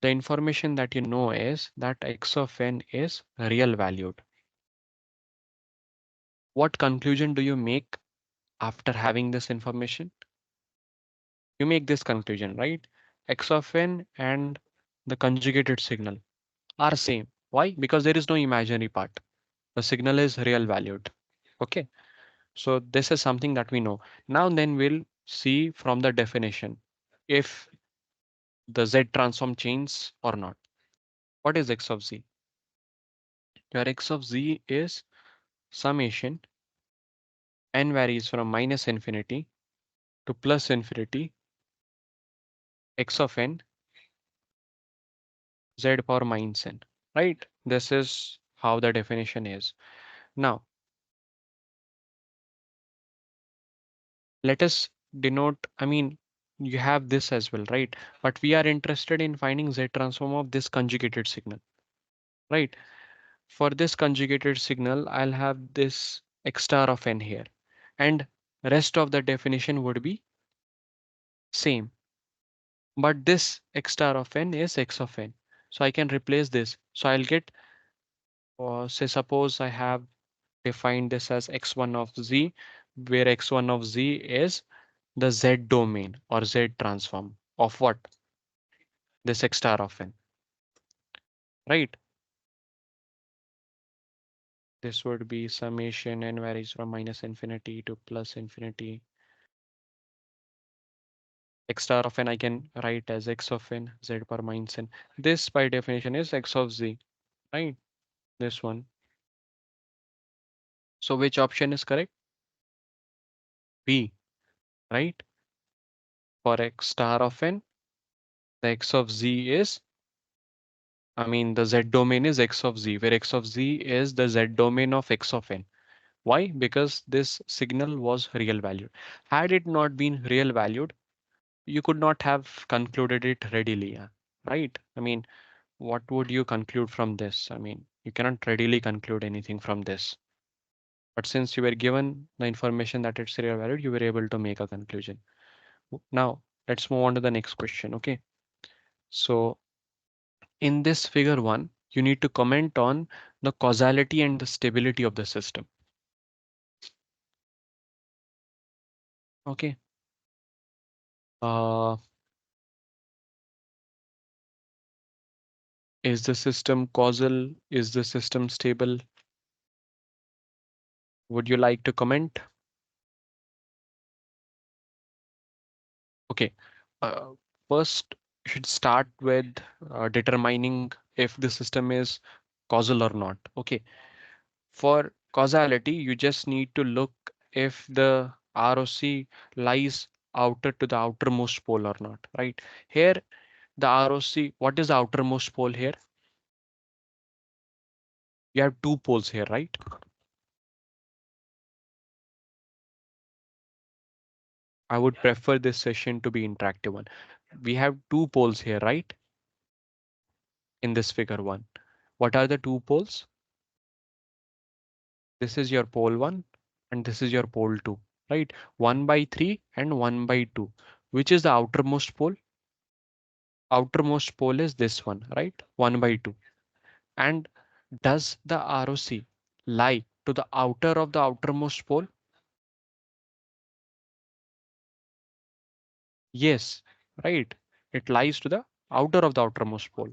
the information that you know is that x of n is real valued. What conclusion do you make after having this information? You make this conclusion, right? X of n and the conjugated signal are same. Why? Because there is no imaginary part. The signal is real valued. Okay. So this is something that we know. Now then we'll see from the definition if the Z transform changes or not. What is x of z? Your x of z is summation n varies from minus infinity to plus infinity x of n z power minus n, right? This is how the definition is. Now let us denote, you have this as well, right? But we are interested in finding Z transform of this conjugated signal, right? For this conjugated signal, I'll have this x star of n here, and rest of the definition would be same. But this x star of n is x of n. So I can replace this. So I'll get, say, suppose I have defined this as x1 of z, where x1 of z is the z domain or z transform of what? This x star of n, right? This would be summation n varies from minus infinity to plus infinity. X star of n I can write as x of n, z per minus n. This by definition is x of z, right? This one. So which option is correct? B, right? For x star of n, the x of z is, I mean, the z domain is x of z, where x of z is the z domain of x of n. Why? Because this signal was real valued. Had it not been real valued, you could not have concluded it readily, right? I mean, what would you conclude from this? I mean, you cannot readily conclude anything from this. But since you were given the information that it's real valued, you were able to make a conclusion. Now, let's move on to the next question. Okay. So in this figure one, you need to comment on the causality and the stability of the system. Okay. Uh, is the system causal? Is the system stable? Would you like to comment? Okay. Uh, First, you should start with determining if the system is causal or not. Okay. For causality, you just need to look if the ROC lies outer to the outermost pole or not, right? Here, the ROC, what is the outermost pole here? You have two poles here, right? I would prefer this session to be interactive one. We have two poles here, right? In this figure one. What are the two poles? This is your pole one and this is your pole two, right? 1 by 3 and 1 by 2. Which is the outermost pole? Outermost pole is this one, right? 1 by 2. And does the ROC lie to the outer of the outermost pole? Yes, right. It lies to the outer of the outermost pole.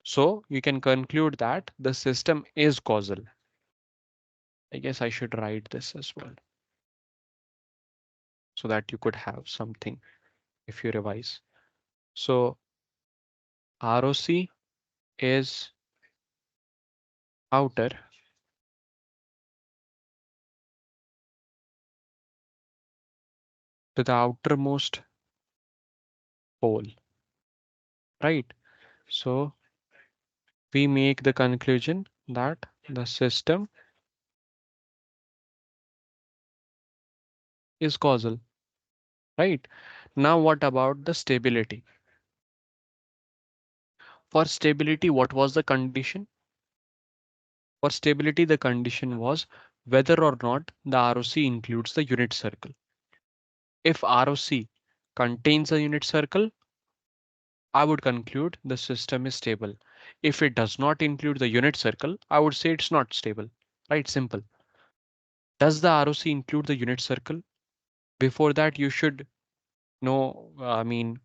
So you can conclude that the system is causal. I guess I should write this as well so that you could have something if you revise. So ROC is outer to the outermost pole, right? So we make the conclusion that the system is causal, right? Now, what about the stability? For stability, what was the condition? For stability, the condition was whether or not the ROC includes the unit circle. If ROC contains a unit circle, I would conclude the system is stable. If it does not include the unit circle, I would say it's not stable. Right? Simple. Does the ROC include the unit circle? Before that, you should know, I mean,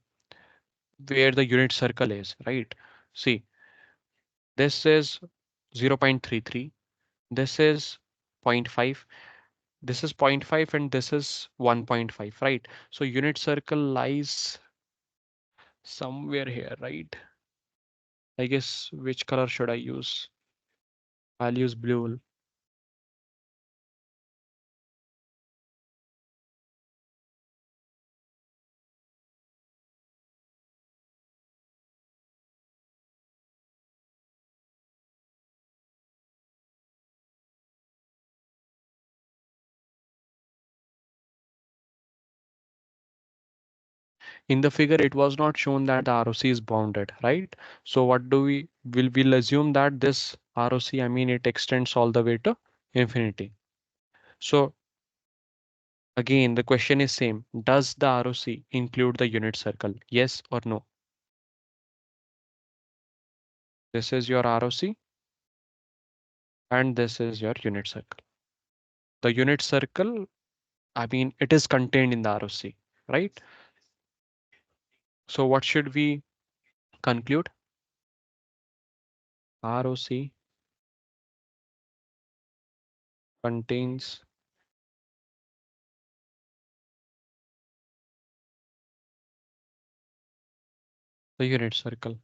where the unit circle is, right? See, this is 0.33. This is zero point 0.5. This is zero point 0.5 and this is 1.5, right? So unit circle lies somewhere here, right? I guess which color should I use? I'll use blue. In the figure, it was not shown that the ROC is bounded, right? So what do we'll assume that this ROC, I mean, it extends all the way to infinity. So again, the question is same. Does the ROC include the unit circle? Yes or no? This is your ROC and this is your unit circle. The unit circle, I mean, it is contained in the ROC, right? So what should we conclude? ROC contains the unit circle,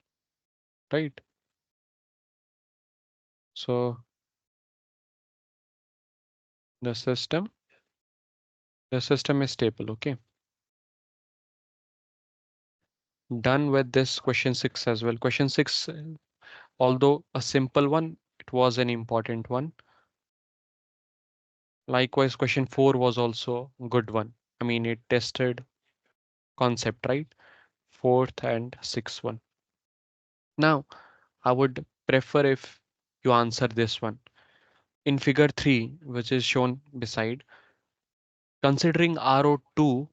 right? So the system, the system is stable, okay? Done with this question 6 as well. Question 6, although a simple one, it was an important one. Likewise, question 4 was also a good one. I mean, it tested concept, right? Fourth and sixth one. Now, I would prefer if you answer this one. In figure 3, which is shown beside, considering RO2,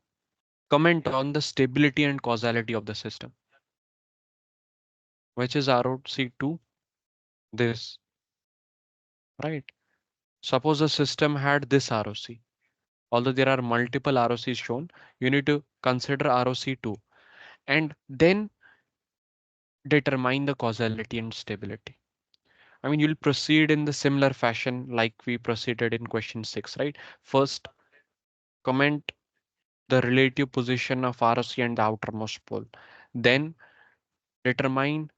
comment on the stability and causality of the system. Which is ROC2? This, right? Suppose the system had this ROC. Although there are multiple ROCs shown, you need to consider ROC2 and then determine the causality and stability. I mean, you'll proceed in the similar fashion like we proceeded in question 6, right? First, comment the relative position of ROC and the outermost pole. Then determine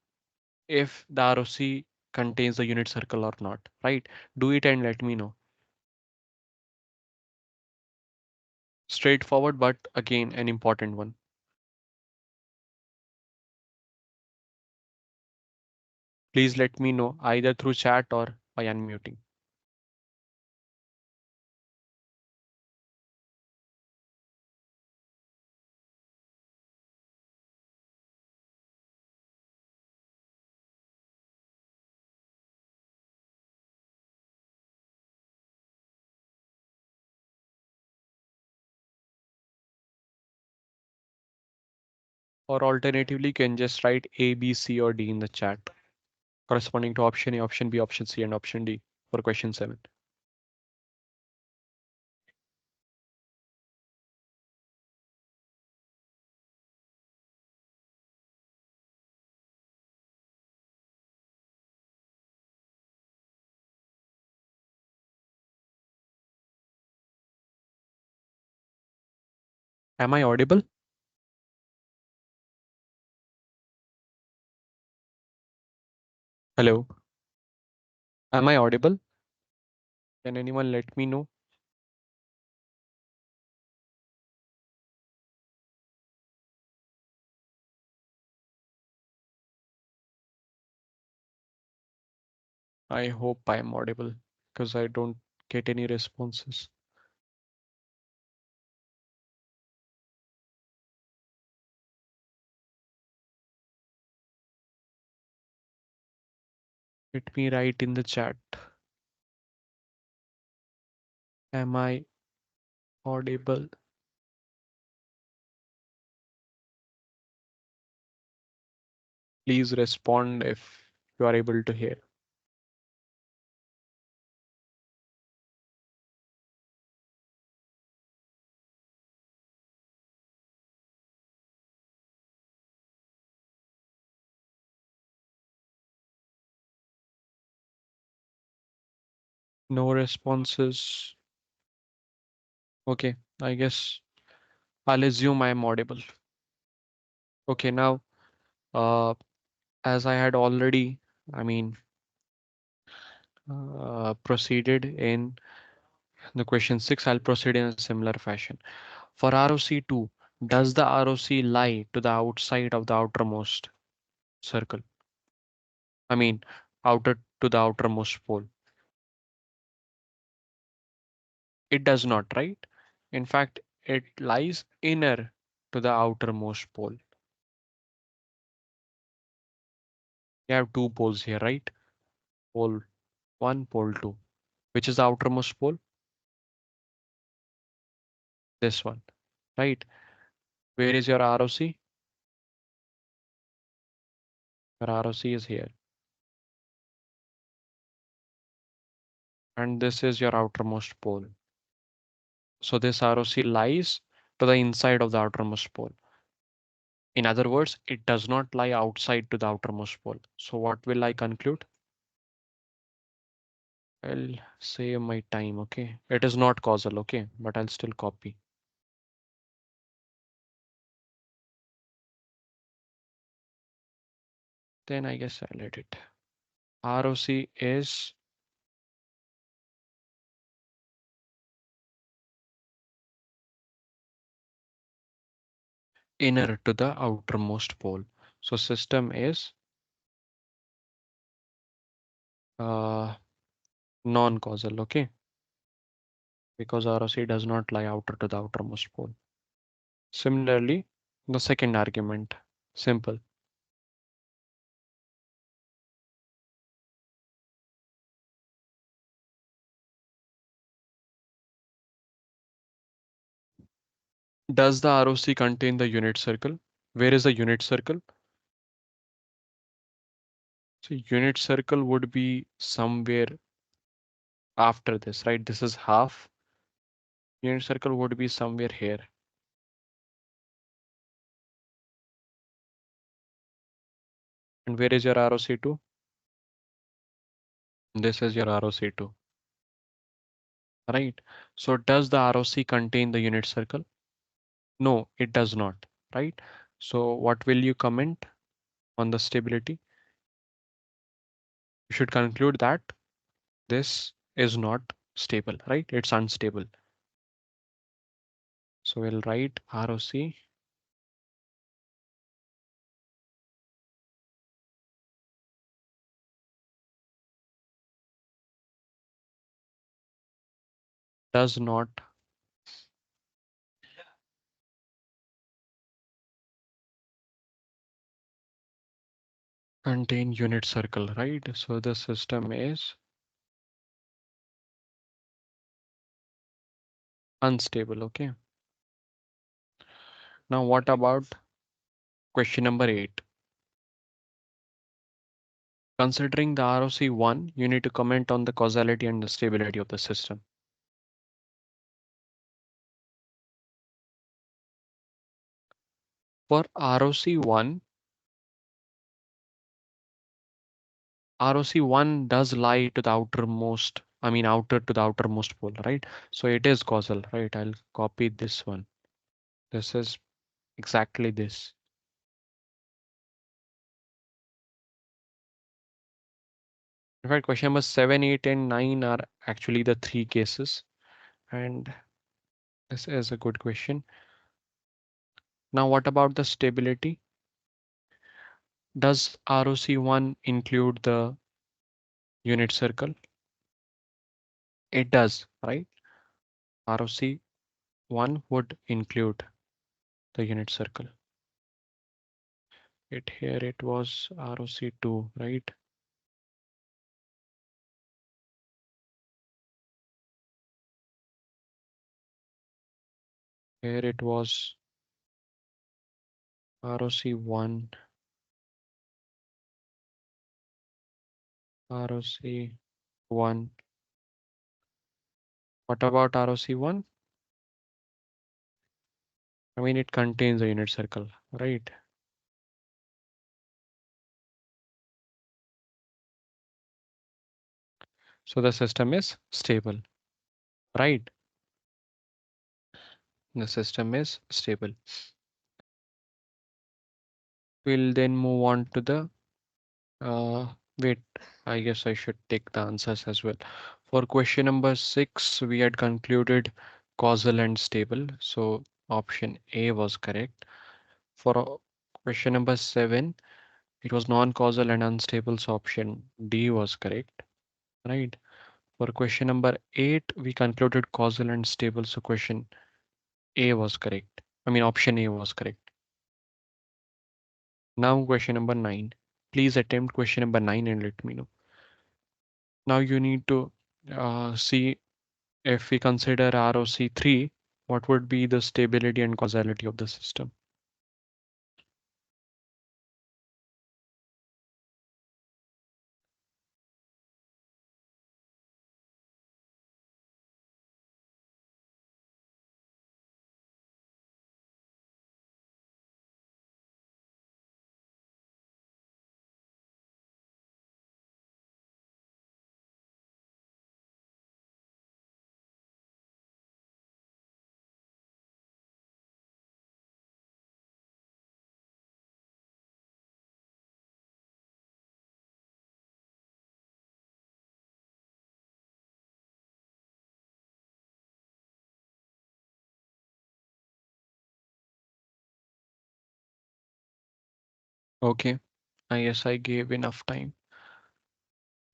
if the ROC contains the unit circle or not, right? Do it and let me know. Straightforward, but again, an important one. Please let me know either through chat or by unmuting. Or alternatively, you can just write A, B, C, or D in the chat, corresponding to option A, option B, option C, and option D for question 7. Am I audible? Hello. Am I audible? Can anyone let me know? I hope I am audible because I don't get any responses. Let me write in the chat. Am I audible? Please respond if you are able to hear. No responses. Okay, I guess I'll assume I am audible. Okay, now, as I had already, I mean, proceeded in the question 6, I'll proceed in a similar fashion. For ROC2, does the ROC lie to the outside of the outermost circle? I mean, outer to the outermost pole. It does not, right? In fact, it lies inner. to the outermost pole. You have two poles here, right? Pole 1, pole 2. Which is the outermost pole? This one, right? Where is your ROC? Your ROC is here. And this is your outermost pole. So this ROC lies to the inside of the outermost pole. In other words, it does not lie outside to the outermost pole. So what will I conclude? I'll save my time, okay? It is not causal, okay? But I'll still copy. Then I guess I'll edit. ROC is inner to the outermost pole. So system is uh, non-causal, okay? Because ROC does not lie outer to the outermost pole. Similarly, the second argument, simple. Does the ROC contain the unit circle? Where is the unit circle? So unit circle would be somewhere after this, right? This is half. Unit circle would be somewhere here. And where is your ROC2? This is your ROC2, right? So does the ROC contain the unit circle? No, it does not, right? So what will you comment on the stability? You should conclude that this is not stable, right? It's unstable. So we'll write ROC does not contain unit circle, right? So the system is unstable, okay? Now what about question number 8? Considering the ROC1, you need to comment on the causality and the stability of the system. For ROC1, ROC1 does lie to the outermost, outer to the outermost pole, right? So it is causal, right? I'll copy this one. This is exactly this. In fact, question number 7, 8, and 9 are actually the three cases. And this is a good question. Now, what about the stability? Does ROC1 include the unit circle? It does, right? ROC1 would include the unit circle. Here it was ROC2, right? Here it was ROC1, ROC1. What about ROC1? It contains a unit circle, right? So the system is stable, right? The system is stable. We'll then move on to the wait, I guess I should take the answers as well. For question number 6, we had concluded causal and stable. So option A was correct. For question number 7, it was non-causal and unstable. So option D was correct, right? For question number 8, we concluded causal and stable. So question A was correct. I mean, option A was correct. Now question number 9. Please attempt question number 9 and let me know. Now you need to see if we consider ROC3, what would be the stability and causality of the system? Okay, I guess I gave enough time.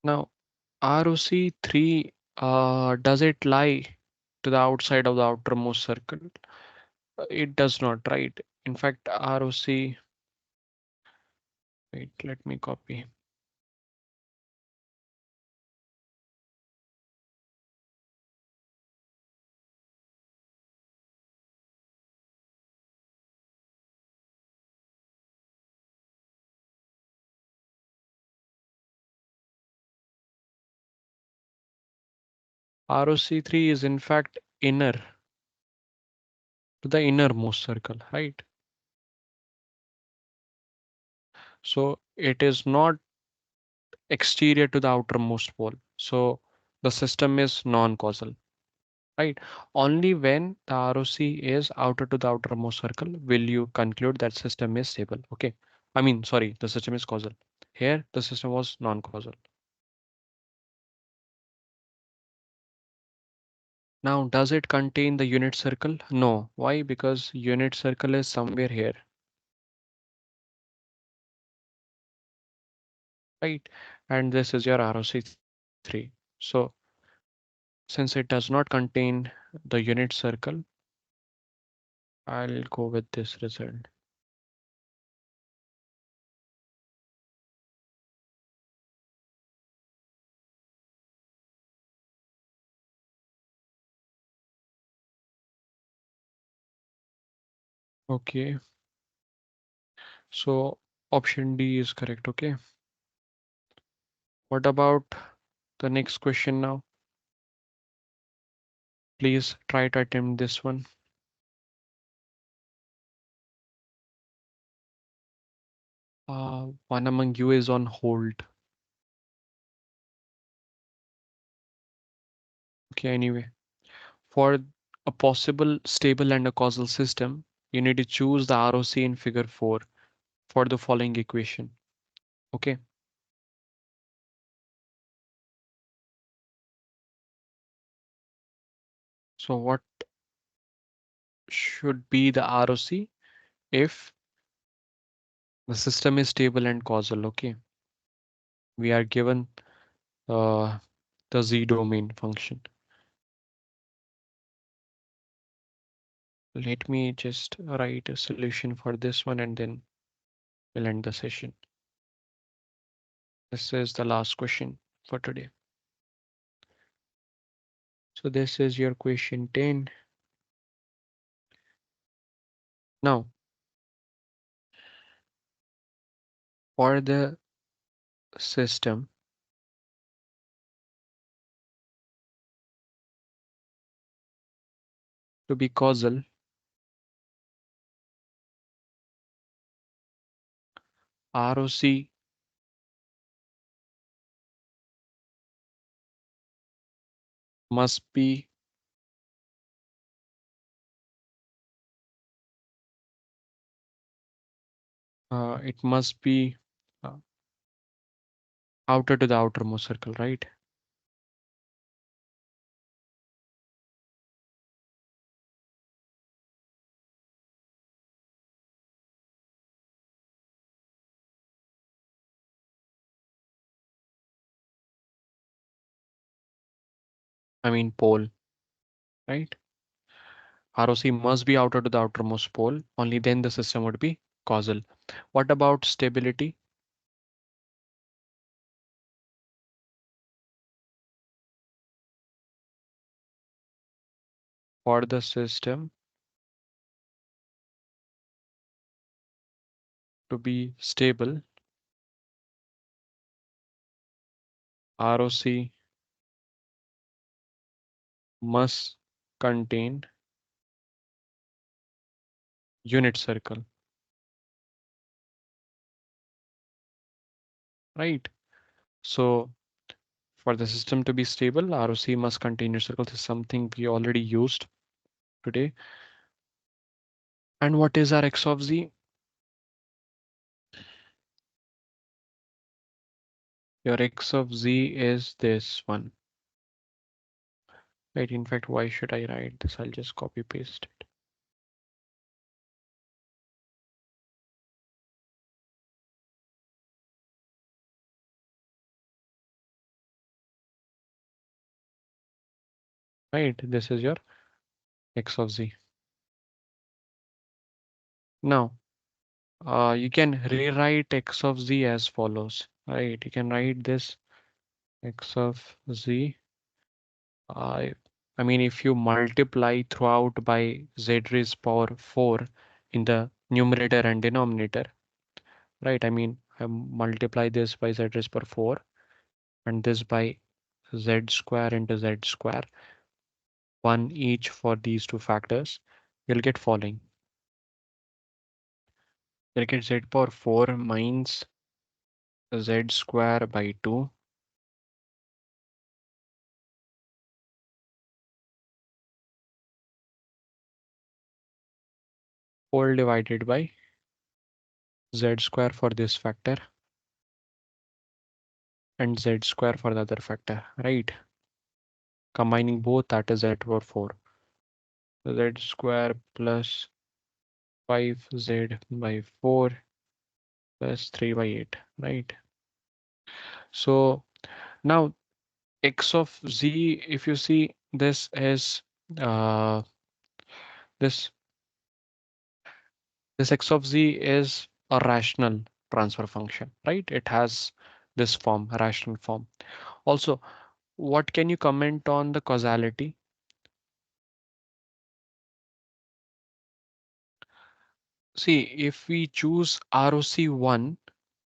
Now, ROC3, does it lie to the outside of the outermost circle? It does not, right? In fact, ROC, wait, let me copy. ROC3 is in fact inner to the innermost circle, right? So it is not exterior to the outermost pole. So the system is non-causal, right? Only when the ROC is outer to the outermost circle will you conclude that system is stable. Okay. I mean, sorry, the system is causal. Here, the system was non-causal. Now, does it contain the unit circle? No. Why? Because unit circle is somewhere here, right? And this is your ROC3. So since it does not contain the unit circle, I'll go with this result. Okay, so option D is correct. Okay, what about the next question now? Please try to attempt this one. One among you is on hold. Okay, anyway, for a possible stable and a causal system, you need to choose the ROC in figure 4 for the following equation. Okay, so what should be the ROC if the system is stable and causal? Okay, we are given uh, the Z domain function. Let me just write a solution for this one and then we'll end the session. This is the last question for today. So this is your question 10. Now, for the system to be causal, ROC must be it must be uh, outer to the outermost circle, right? I mean pole, right? ROC must be outer to the outermost pole. Only then the system would be causal. What about stability? For the system to be stable, ROC must contain unit circle, right? So for the system to be stable, ROC must contain unit circle. This is something we already used today. And what is our X of Z? Your X of Z is this one. Right, in fact, why should I write this? I'll just copy paste it. Right, this is your X of Z. Now, you can rewrite X of Z as follows. Right, you can write this X of Z. I, I mean, if you multiply throughout by Z raised power 4 in the numerator and denominator, right? I mean, I multiply this by Z raised power 4 and this by Z square into Z square, one each for these two factors, you'll get following. You'll get Z power 4 minus Z square by 2 whole divided by Z square for this factor and Z square for the other factor, right? Combining both, that is Z power 4. Z square plus 5Z by 4 plus 3 by 8, right? So now X of Z, if you see this is uh, this this X of Z is a rational transfer function, right? It has this form, rational form. Also, what can you comment on the causality? See, if we choose ROC1,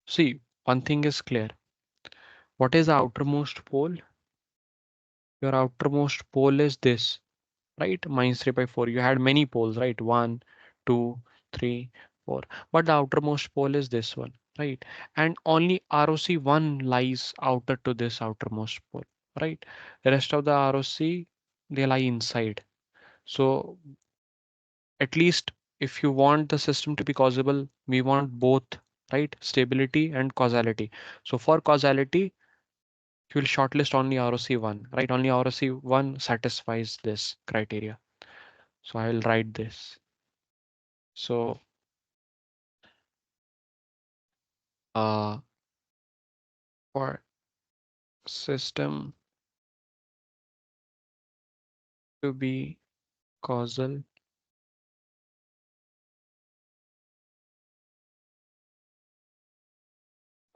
see, one thing is clear. What is the outermost pole? Your outermost pole is this, right? Minus 3 by 4. You had many poles, right? 1, 2, 3, 4. But the outermost pole is this one, right? And only ROC1 lies outer to this outermost pole, right? The rest of the ROC, they lie inside. So at least if you want the system to be causable, we want both, right? Stability and causality. So for causality, you will shortlist only ROC1, right? Only ROC1 satisfies this criteria. So I will write this. So uh, for system to be causal,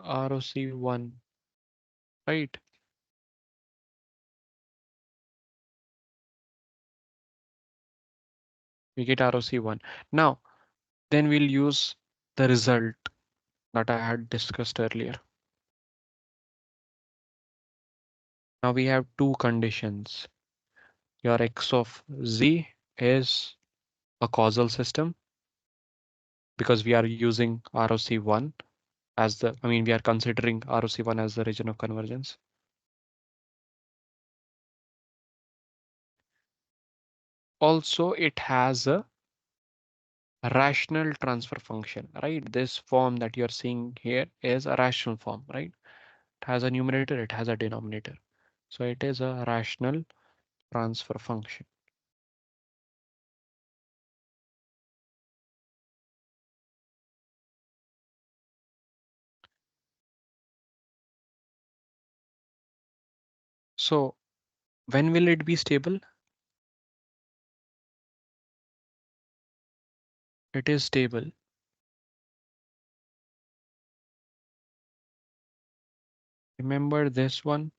ROC1, right? We get ROC1. Now, then we'll use the result that I had discussed earlier. Now we have two conditions. Your X of Z is a causal system because we are using ROC1 as the, I mean, we are considering ROC1 as the region of convergence. Also, it has a rational transfer function, right? This form that you're seeing here is a rational form, right? It has a numerator, it has a denominator. So it is a rational transfer function. So when will it be stable? It is stable. Remember this one?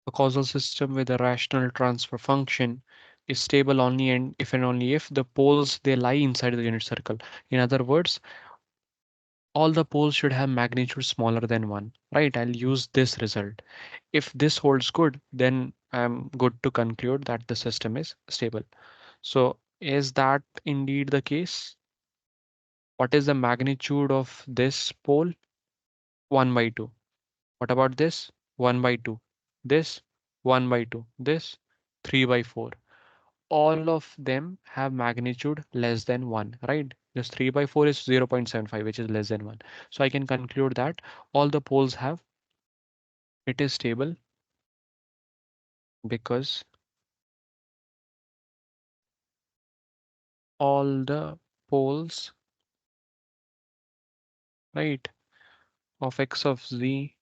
A causal system with a rational transfer function is stable only and only if the poles they lie inside the unit circle. In other words, all the poles should have magnitude smaller than 1, right? I'll use this result. If this holds good, then I'm good to conclude that the system is stable. So is that indeed the case? What is the magnitude of this pole? 1 by 2. What about this? 1 by 2. This 1 by 2. This 3 by 4. All of them have magnitude less than 1, right? This 3 by 4 is 0.75, which is less than 1. So I can conclude that all the poles have, it is stable because all the poles, right, of x of z,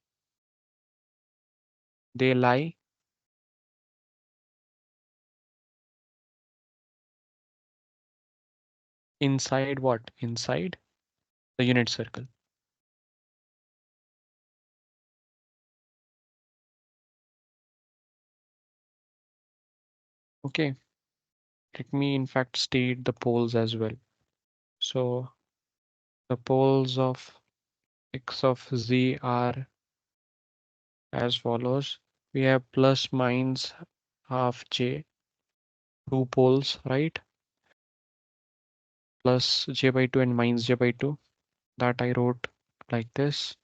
they lie inside what? Inside the unit circle. Okay, let me in fact state the poles as well. So the poles of x of z are as follows. We have plus minus half j, two poles, right? Plus j by 2 and minus j by 2. That I wrote like this.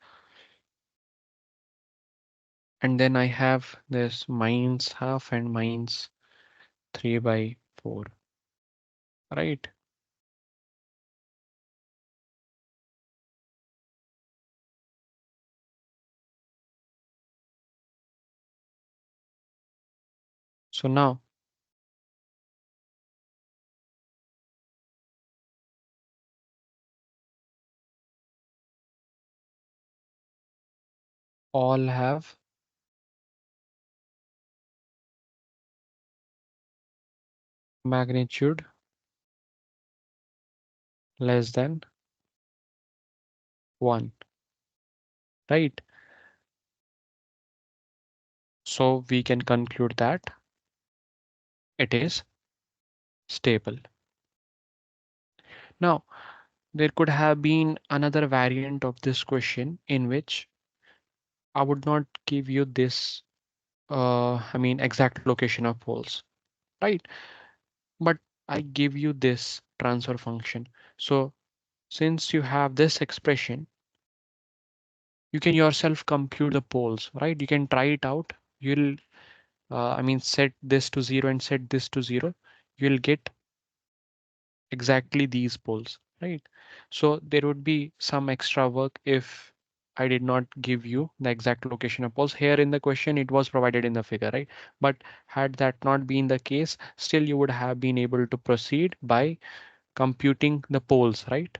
And then I have this minus half and minus 3 by 4, right? So now all have magnitude less than 1, right? So we can conclude that it is stable. Now, there could have been another variant of this question in which I would not give you this, exact location of poles, right? But I give you this transfer function. So since you have this expression, you can yourself compute the poles, right? You can try it out. You'll, set this to 0 and set this to 0. You'll get exactly these poles, right? So there would be some extra work if I did not give you the exact location of poles. Here in the question, it was provided in the figure, right? But had that not been the case, still you would have been able to proceed by computing the poles, right?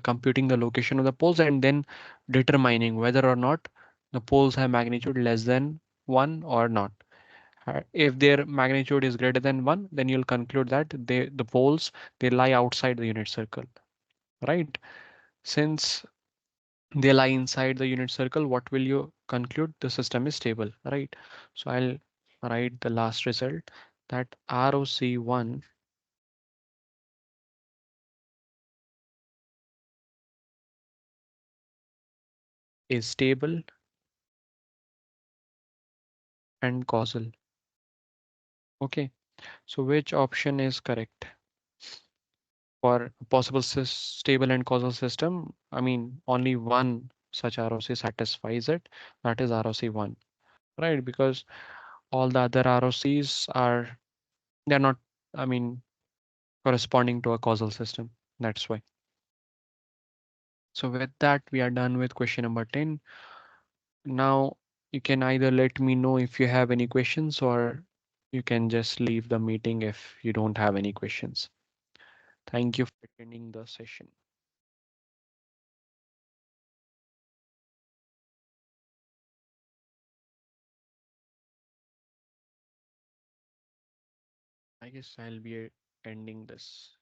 Computing the location of the poles and then determining whether or not the poles have magnitude less than 1 or not. If their magnitude is greater than 1, then you'll conclude that the poles they lie outside the unit circle, right? Since they lie inside the unit circle, what will you conclude? The system is stable, right? So I'll write the last result that ROC1 is stable and causal. Okay, so which option is correct? For a possible stable and causal system, only one such ROC satisfies it, that is ROC1, right? Because all the other ROCs are, they're not, I mean, corresponding to a causal system. That's why. So with that, we are done with question number 10. Now you can either let me know if you have any questions or you can just leave the meeting if you don't have any questions. Thank you for attending the session. I guess I'll be ending this.